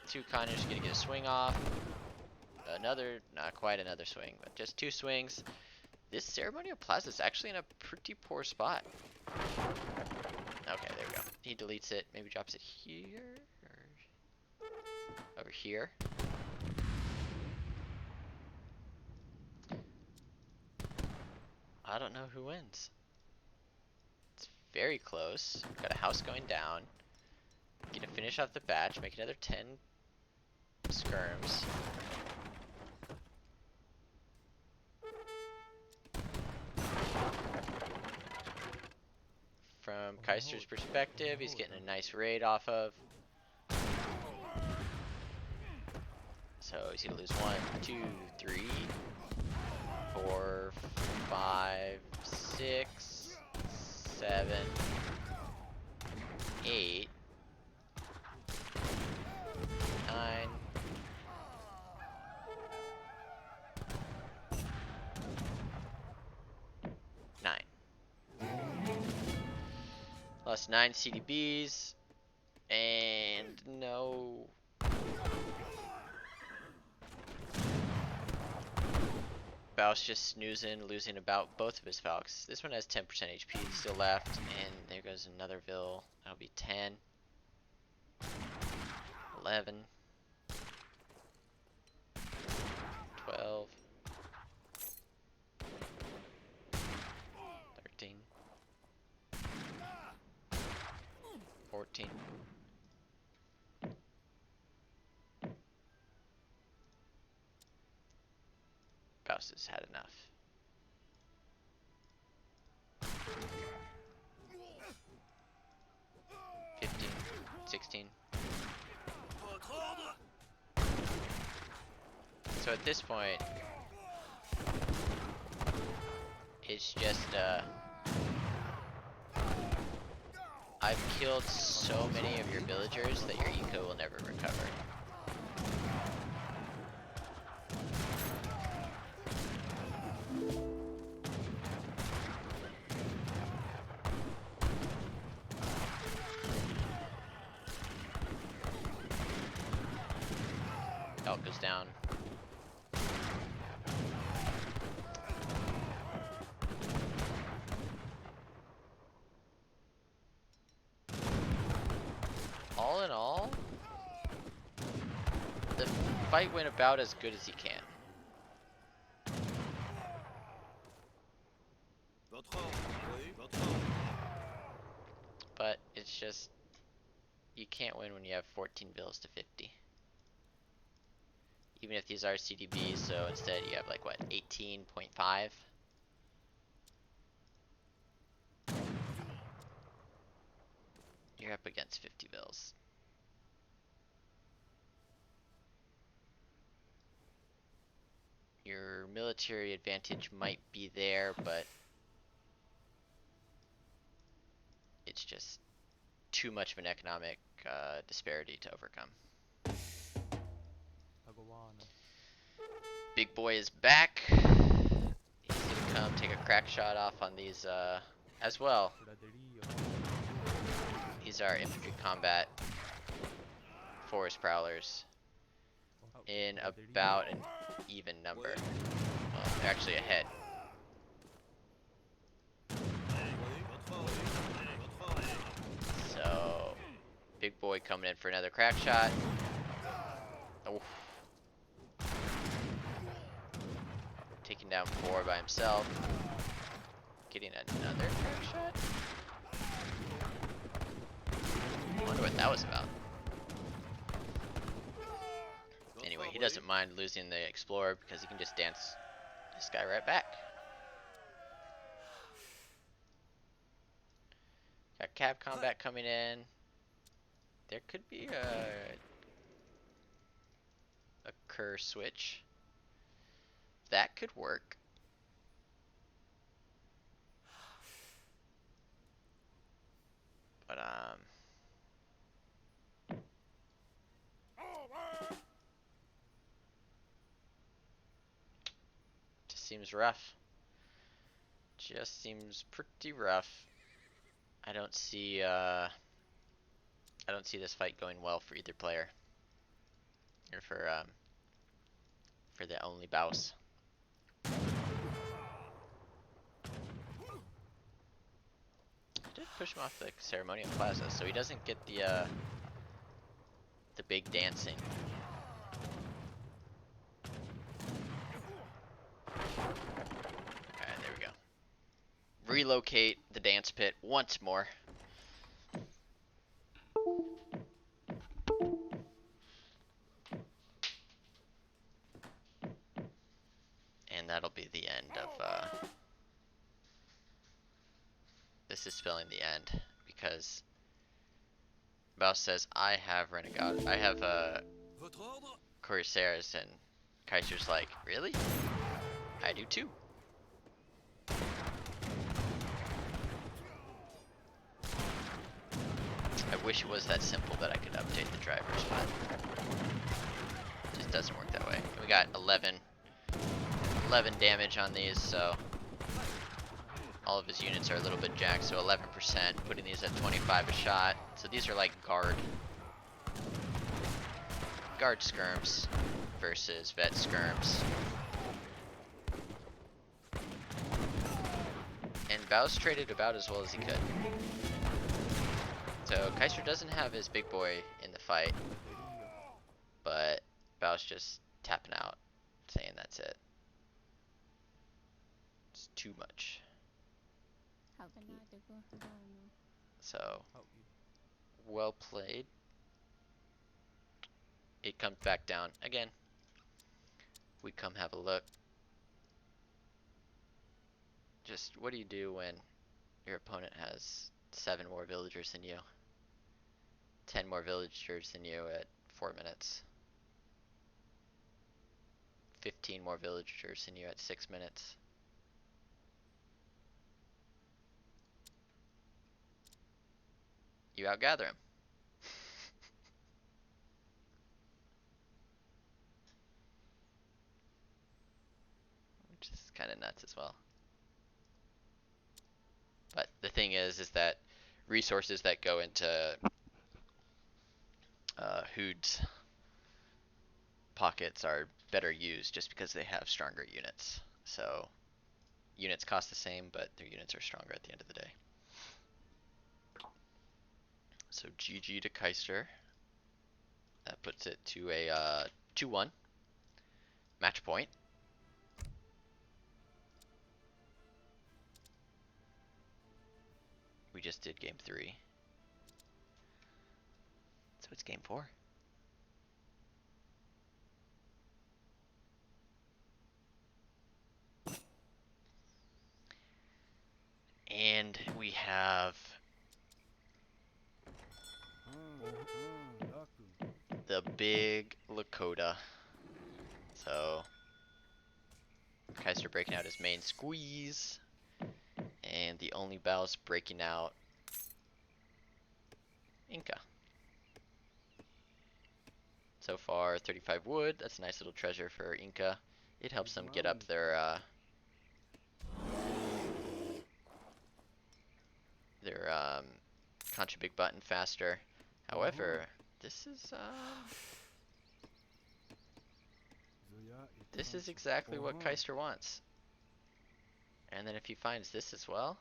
A: 2 Connors gonna get a swing off. Another, not quite another swing, but just 2 swings. This ceremonial plaza is actually in a pretty poor spot. Okay, there we go. He deletes it, maybe drops it here, or over here. I don't know who wins. It's very close. Got a house going down. Gonna finish off the batch, make another 10 skirms. From Kaister's perspective, he's getting a nice raid off of. So he's gonna lose 1, 2, 3, 4, 5, 6, 7, 8, 9. Lost 9 CDBs, and no. Baus just snoozing, losing about both of his Falcons. This one has 10% HP still left, and there goes another Vil. That'll be 10, 11, 12, 13, 14. Baus has had enough. 15, 16.
D: Votre ordre.
A: So at this point, it's just I've killed so many of your villagers that your eco will never recover. Elk goes down. All in all, the fight went about as good as he can.
D: Votre ordre. Oui. Votre ordre.
A: But it's just you can't win when you have 14 bills to 50. Even if these are CDBs, so instead you have like what, 18.5? You're up against 50 bills. Your military advantage might be there, but it's just too much of an economic disparity to overcome. Big boy is back. He's gonna come take a crack shot off on these as well. These are infantry combat forest prowlers in about an even number. Well, they're actually ahead. So, big boy coming in for another crack shot. Oof. Taking down 4 by himself. Getting another crack shot. I wonder what that was about. Anyway, he doesn't mind losing the Explorer because he can just dance this guy right back. Got cab combat coming in. There could be a cur switch. That could work. But just seems rough. Just seems pretty rough. I don't see this fight going well for either player. Or for the theonlybaus. I did push him off the ceremonial plaza, so he doesn't get the big dancing. Alright, there we go. Relocate the dance pit once more. And that'll be the end of this is spelling the end because Baus says I have Renegade, I have
D: Votre ordre?
A: Corsairs, and Kaiser's like, really? I do too. I wish it was that simple that I could update the drivers, but it just doesn't work that way. We got 11 damage on these, so all of his units are a little bit jacked, so 11%, putting these at 25 a shot. So these are like guard skirms versus vet skirms. And Baus traded about as well as he could. So Kaister doesn't have his big boy in the fight, but Baus just tapping out, saying that's it. It's too much. So, well played. It comes back down again. We come have a look. Just what do you do when your opponent has 7 more villagers than you? 10 more villagers than you at 4 minutes. 15 more villagers than you at 6 minutes. You outgather him. Which is kind of nuts as well. But the thing is that resources that go into Hood's pockets are better used just because they have stronger units. So units cost the same, but their units are stronger at the end of the day. So GG to Kaister. That puts it to a 2-1 match point. We just did game 3. it's game 4. And we have the big Lakota. So Kaister breaking out his main squeeze, and the only baus breaking out Inca. So far, 35 wood. That's a nice little treasure for Inca. It helps them get up their contra big button faster. However, this is exactly what Kaister wants. And then if he finds this as well,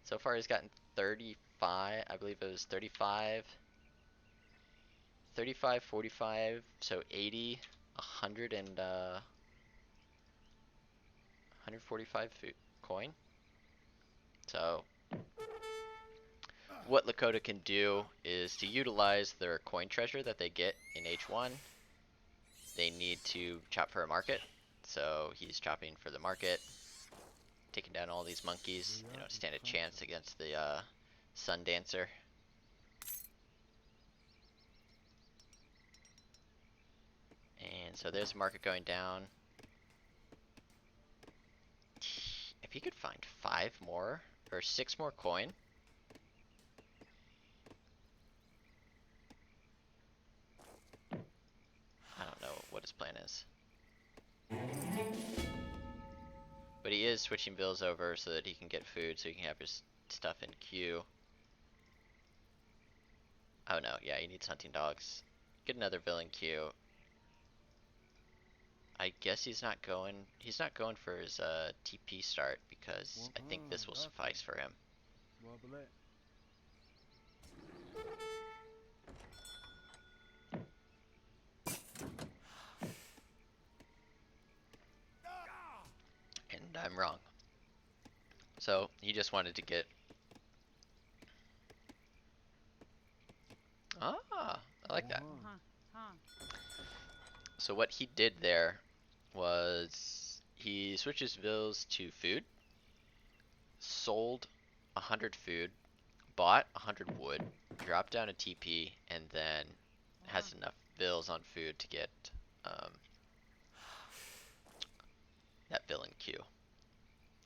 A: so far he's gotten 35, I believe it was 35, 45, so 80, 100 and 145 coin. So what Lakota can do is to utilize their coin treasure that they get in H1. They need to chop for a market, so he's chopping for the market, taking down all these monkeys. They don't stand a chance against the Sun Dancer. And so there's the market going down. If he could find 5 more, or 6 more coin. I don't know what his plan is. But he is switching bills over so that he can get food, so he can have his stuff in queue. Oh no, yeah, he needs hunting dogs. Get another villain queue. I guess he's not going for his TP start because I think this will suffice for him. And I'm wrong. So he just wanted to get I like that. So what he did there was he switches bills to food, sold 100 food, bought 100 wood, dropped down a TP, and then has enough bills on food to get that villain queue.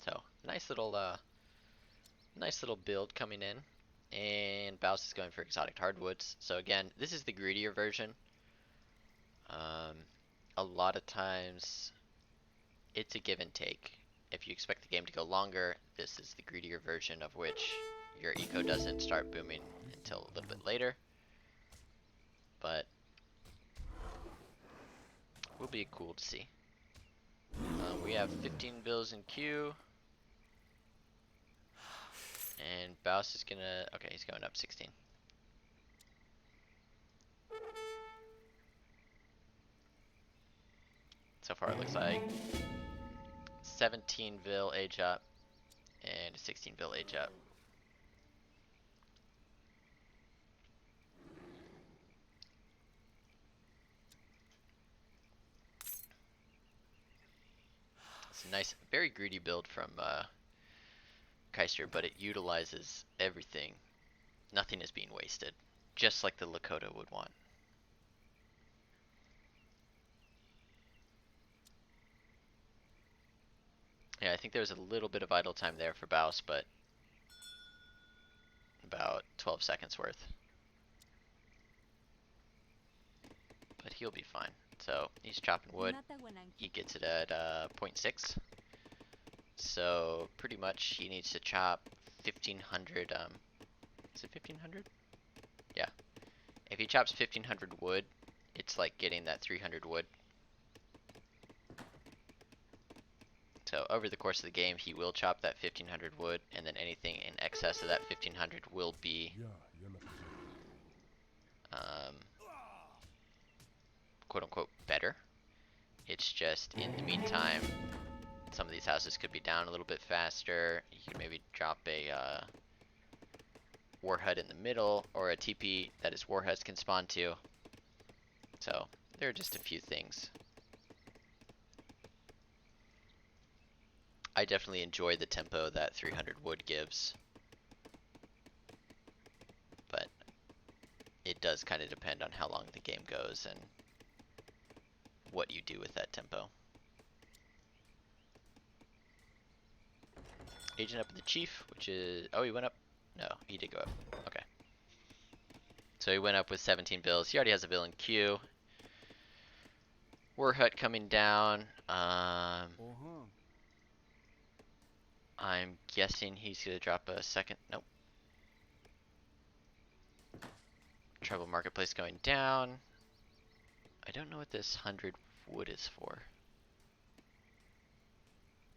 A: So nice little build coming in. And Baus is going for exotic hardwoods. So again, this is the greedier version. A lot of times it's a give and take. If you expect the game to go longer, this is the greedier version, of which your eco doesn't start booming until a little bit later. But will be cool to see. We have 15 bills in queue. And Baus is gonna, okay, he's going up 16. So far it looks like 17 vil age up and a 16 vil age up. It's a nice, very greedy build from Kaister, but it utilizes everything. Nothing is being wasted, just like the Lakota would want. Yeah, I think there was a little bit of idle time there for Baus, but about 12 seconds worth. But he'll be fine. So he's chopping wood. He gets it at 0.6. So pretty much he needs to chop 1500. Is it 1500? Yeah. If he chops 1500 wood, it's like getting that 300 wood. So over the course of the game, he will chop that 1500 wood, and then anything in excess of that 1500 will be quote unquote better. It's just in the meantime, some of these houses could be down a little bit faster. You could maybe drop a warhead in the middle, or a TP that his warheads can spawn to. So there are just a few things. I definitely enjoy the tempo that 300 wood gives, but it does kind of depend on how long the game goes and what you do with that tempo. Agent up with the chief, which is, oh, he went up. No, he did go up. Okay. So he went up with 17 bills. He already has a bill in queue. Warhut coming down. I'm guessing he's gonna drop a second. Nope. Tribal marketplace going down. I don't know what this 100 wood is for,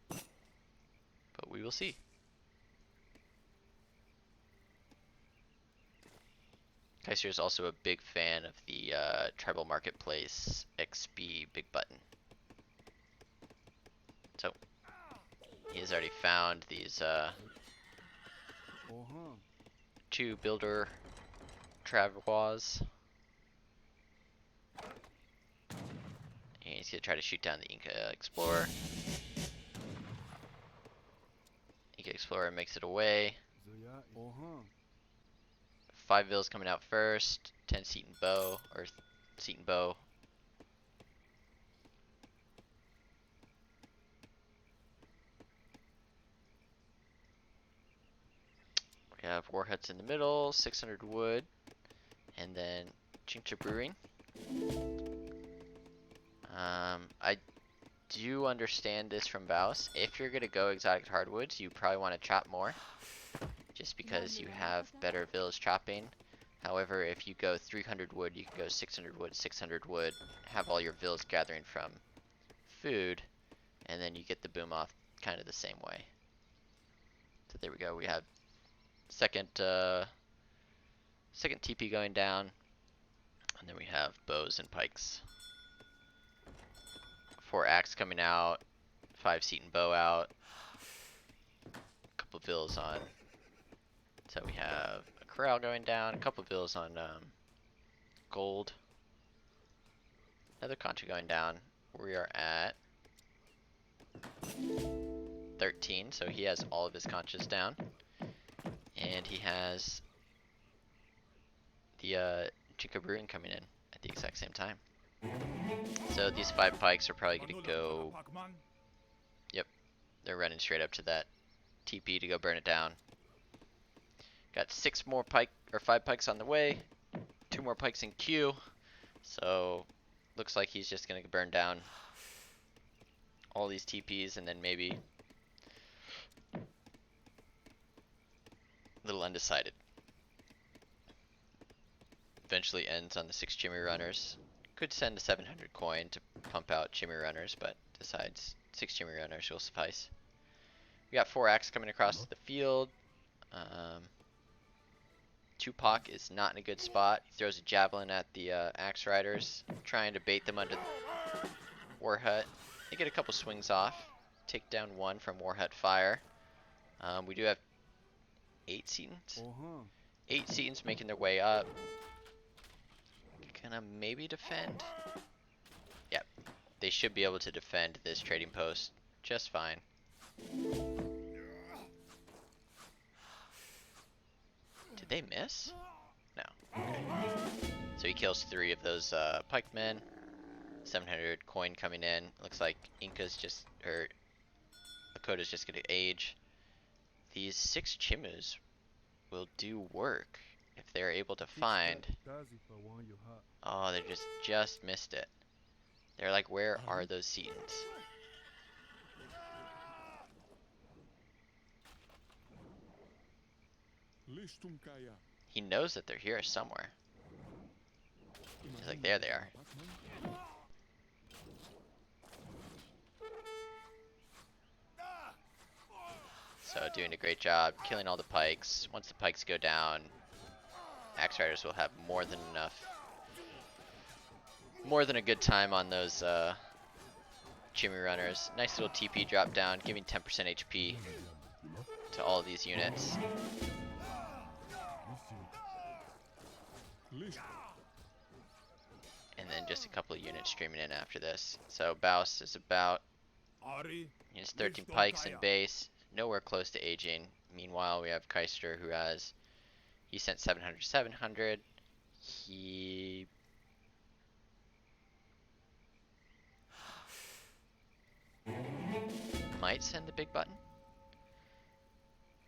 A: but we will see. Kaiser is also a big fan of the tribal marketplace XP big button. So he has already found these 2 builder travois. And he's gonna try to shoot down the Inca Explorer. Inca Explorer makes it away. 5 vills coming out first. 10 Seton bow, or Seton bow. We have warheads in the middle, 600 wood, and then Chincha Brewing. I do understand this from Baus. If you're gonna go exotic hardwoods, you probably want to chop more, just because you have better village chopping. However, if you go 300 wood, you can go 600 wood, 600 wood, have all your vills gathering from food, and then you get the boom off kind of the same way. So there we go. We have second TP going down, and then we have bows and pikes. 4 axe coming out, 5 Seton bow out, a couple vills on. So we have a corral going down, a couple vills on gold, another contra going down. We are at 13, so he has all of his conchas down, and he has the Chica Brewing coming in at the exact same time. So these 5 pikes are probably going to go, yep, they're running straight up to that TP to go burn it down. Got 6 more 5 pikes on the way, 2 more pikes in queue, so looks like he's just going to burn down all these TPs, and then maybe a little undecided. Eventually ends on the 6 Jimmy Runners. Could send a 700 coin to pump out Jimmy Runners, but decides 6 Jimmy Runners will suffice. We got 4 axe coming across the field. Tupac is not in a good spot. He throws a javelin at the axe riders, trying to bait them under the Warhut. They get a couple swings off. Take down 1 from Warhut fire. We do have 8 Setons. 8 Setons making their way up. Gonna maybe defend? Yep. They should be able to defend this trading post just fine. Did they miss? No. Okay. So he kills 3 of those pikemen. 700 coin coming in. Looks like Inca's just, or Lakota's just gonna age. These 6 Chimus will do work if they're able to find. Oh, they just missed it. They're like, where are those Setons? He knows that they're here somewhere. He's like, there they are. So doing a great job killing all the pikes. Once the pikes go down, axe riders will have more than enough, more than a good time on those Jimmy Runners. Nice little TP drop down, giving 10% HP to all of these units. And then just a couple of units streaming in after this. So Baus is about,
D: Ari.
A: he has 13 pikes in base, nowhere close to aging. Meanwhile, we have Kaister who has, he sent 700. He might send the big button,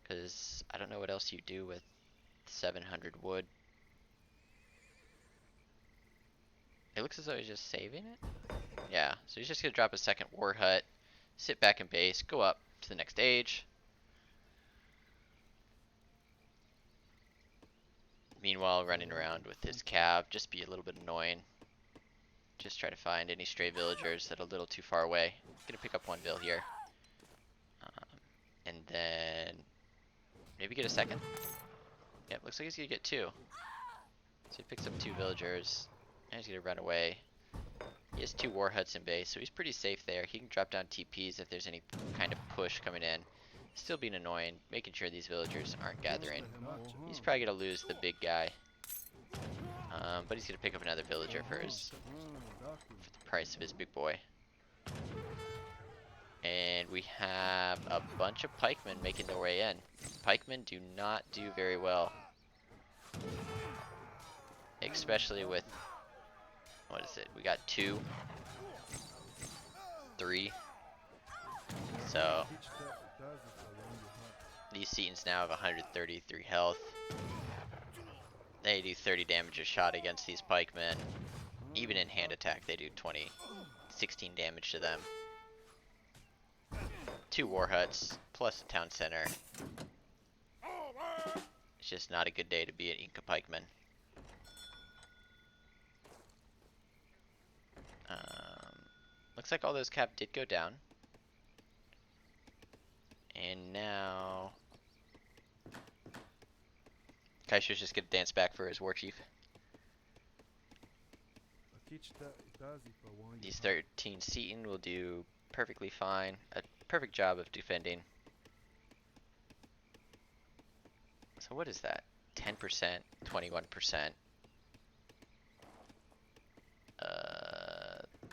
A: because I don't know what else you do with 700 wood. It looks as though he's just saving it. Yeah, so he's just gonna drop a second war hut, sit back in base, go up to the next age. Meanwhile, running around with his cav, just be a little bit annoying. Just try to find any stray villagers that are a little too far away. Gonna pick up one vill here. And then maybe get a second. Yep, looks like he's gonna get two. So he picks up two villagers, and he's gonna run away. He has two war huts in base, so he's pretty safe there. He can drop down TPs if there's any kind of push coming in. Still being annoying, making sure these villagers aren't gathering. He's probably gonna lose the big guy. But he's gonna pick up another villager for the price of his big boy. And we have a bunch of pikemen making their way in. Pikemen do not do very well. Especially with, what is it? We got 2, 3. So these Setons now have 133 health. They do 30 damage a shot against these pikemen. Even in hand attack, they do 16 damage to them. 2 war huts, plus a town center. It's just not a good day to be an Inca pikeman. Looks like all those cap did go down. And now Kaiser's just gonna dance back for his war chief. These 13 Seton will do perfectly fine. A perfect job of defending. So what is that? 10%, 21%,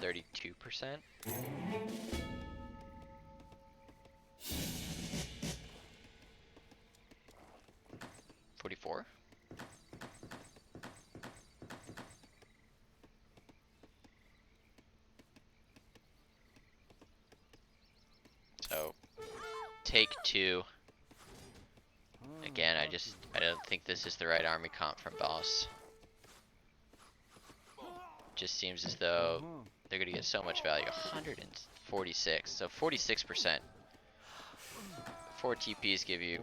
A: 32%. $44. So take 2. Again, I don't think this is the right army comp from Boss. Just seems as though they're gonna get so much value. 146, so 46%. 4 TPs give you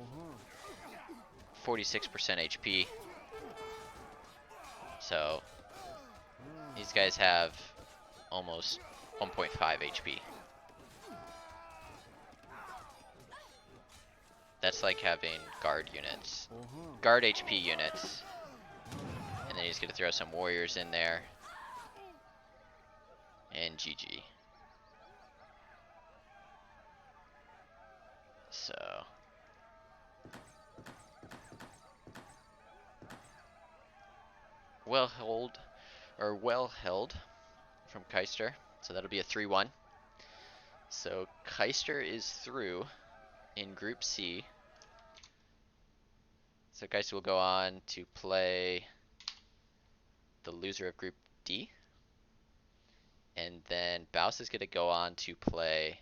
A: 46% HP. So these guys have almost 1.5 HP. That's like having guard units. Guard HP units. And then he's gonna throw some warriors in there. And GG. So well held from Kaister. So that'll be a 3-1. So Kaister is through in Group C. So Kaister will go on to play the loser of Group D. And then Baus is going to go on to play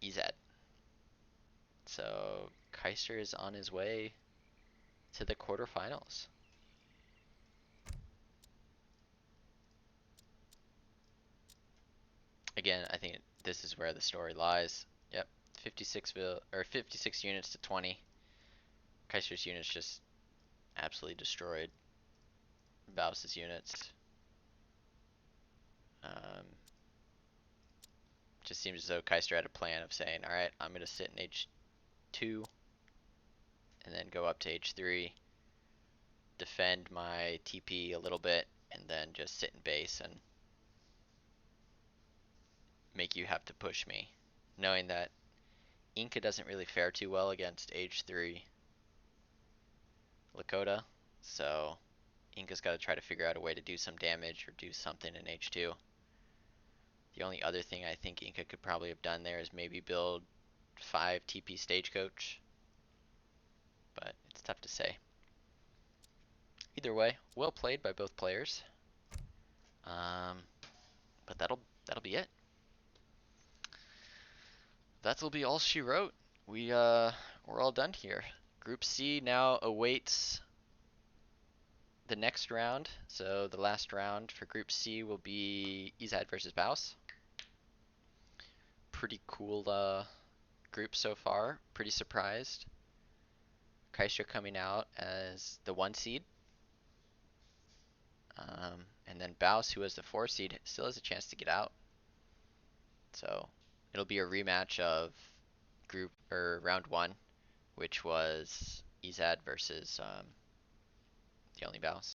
A: EZ. So Kaister is on his way to the quarterfinals. Again, I think this is where the story lies. Yep, 56 units to 20. Kaiser's units just absolutely destroyed Baus's units. Just seems as though Kaister had a plan of saying, alright, I'm going to sit in H2 and then go up to H3, defend my TP a little bit, and then just sit in base and make you have to push me. Knowing that Inca doesn't really fare too well against H3 Lakota, So Inca's got to try to figure out a way to do some damage or do something in H2. The only other thing I think Inca could probably have done there is maybe build 5 TP Stagecoach, but it's tough to say. Either way, well played by both players. But that'll be it. That'll be all she wrote. We're all done here. Group C now awaits the next round. So the last round for Group C will be ESAD versus Baus. Pretty cool group so far. Pretty surprised. Kaister coming out as the 1 seed. And then Baus, who has the 4 seed, still has a chance to get out. So it'll be a rematch of group or round 1, which was ESAD versus theonlybaus.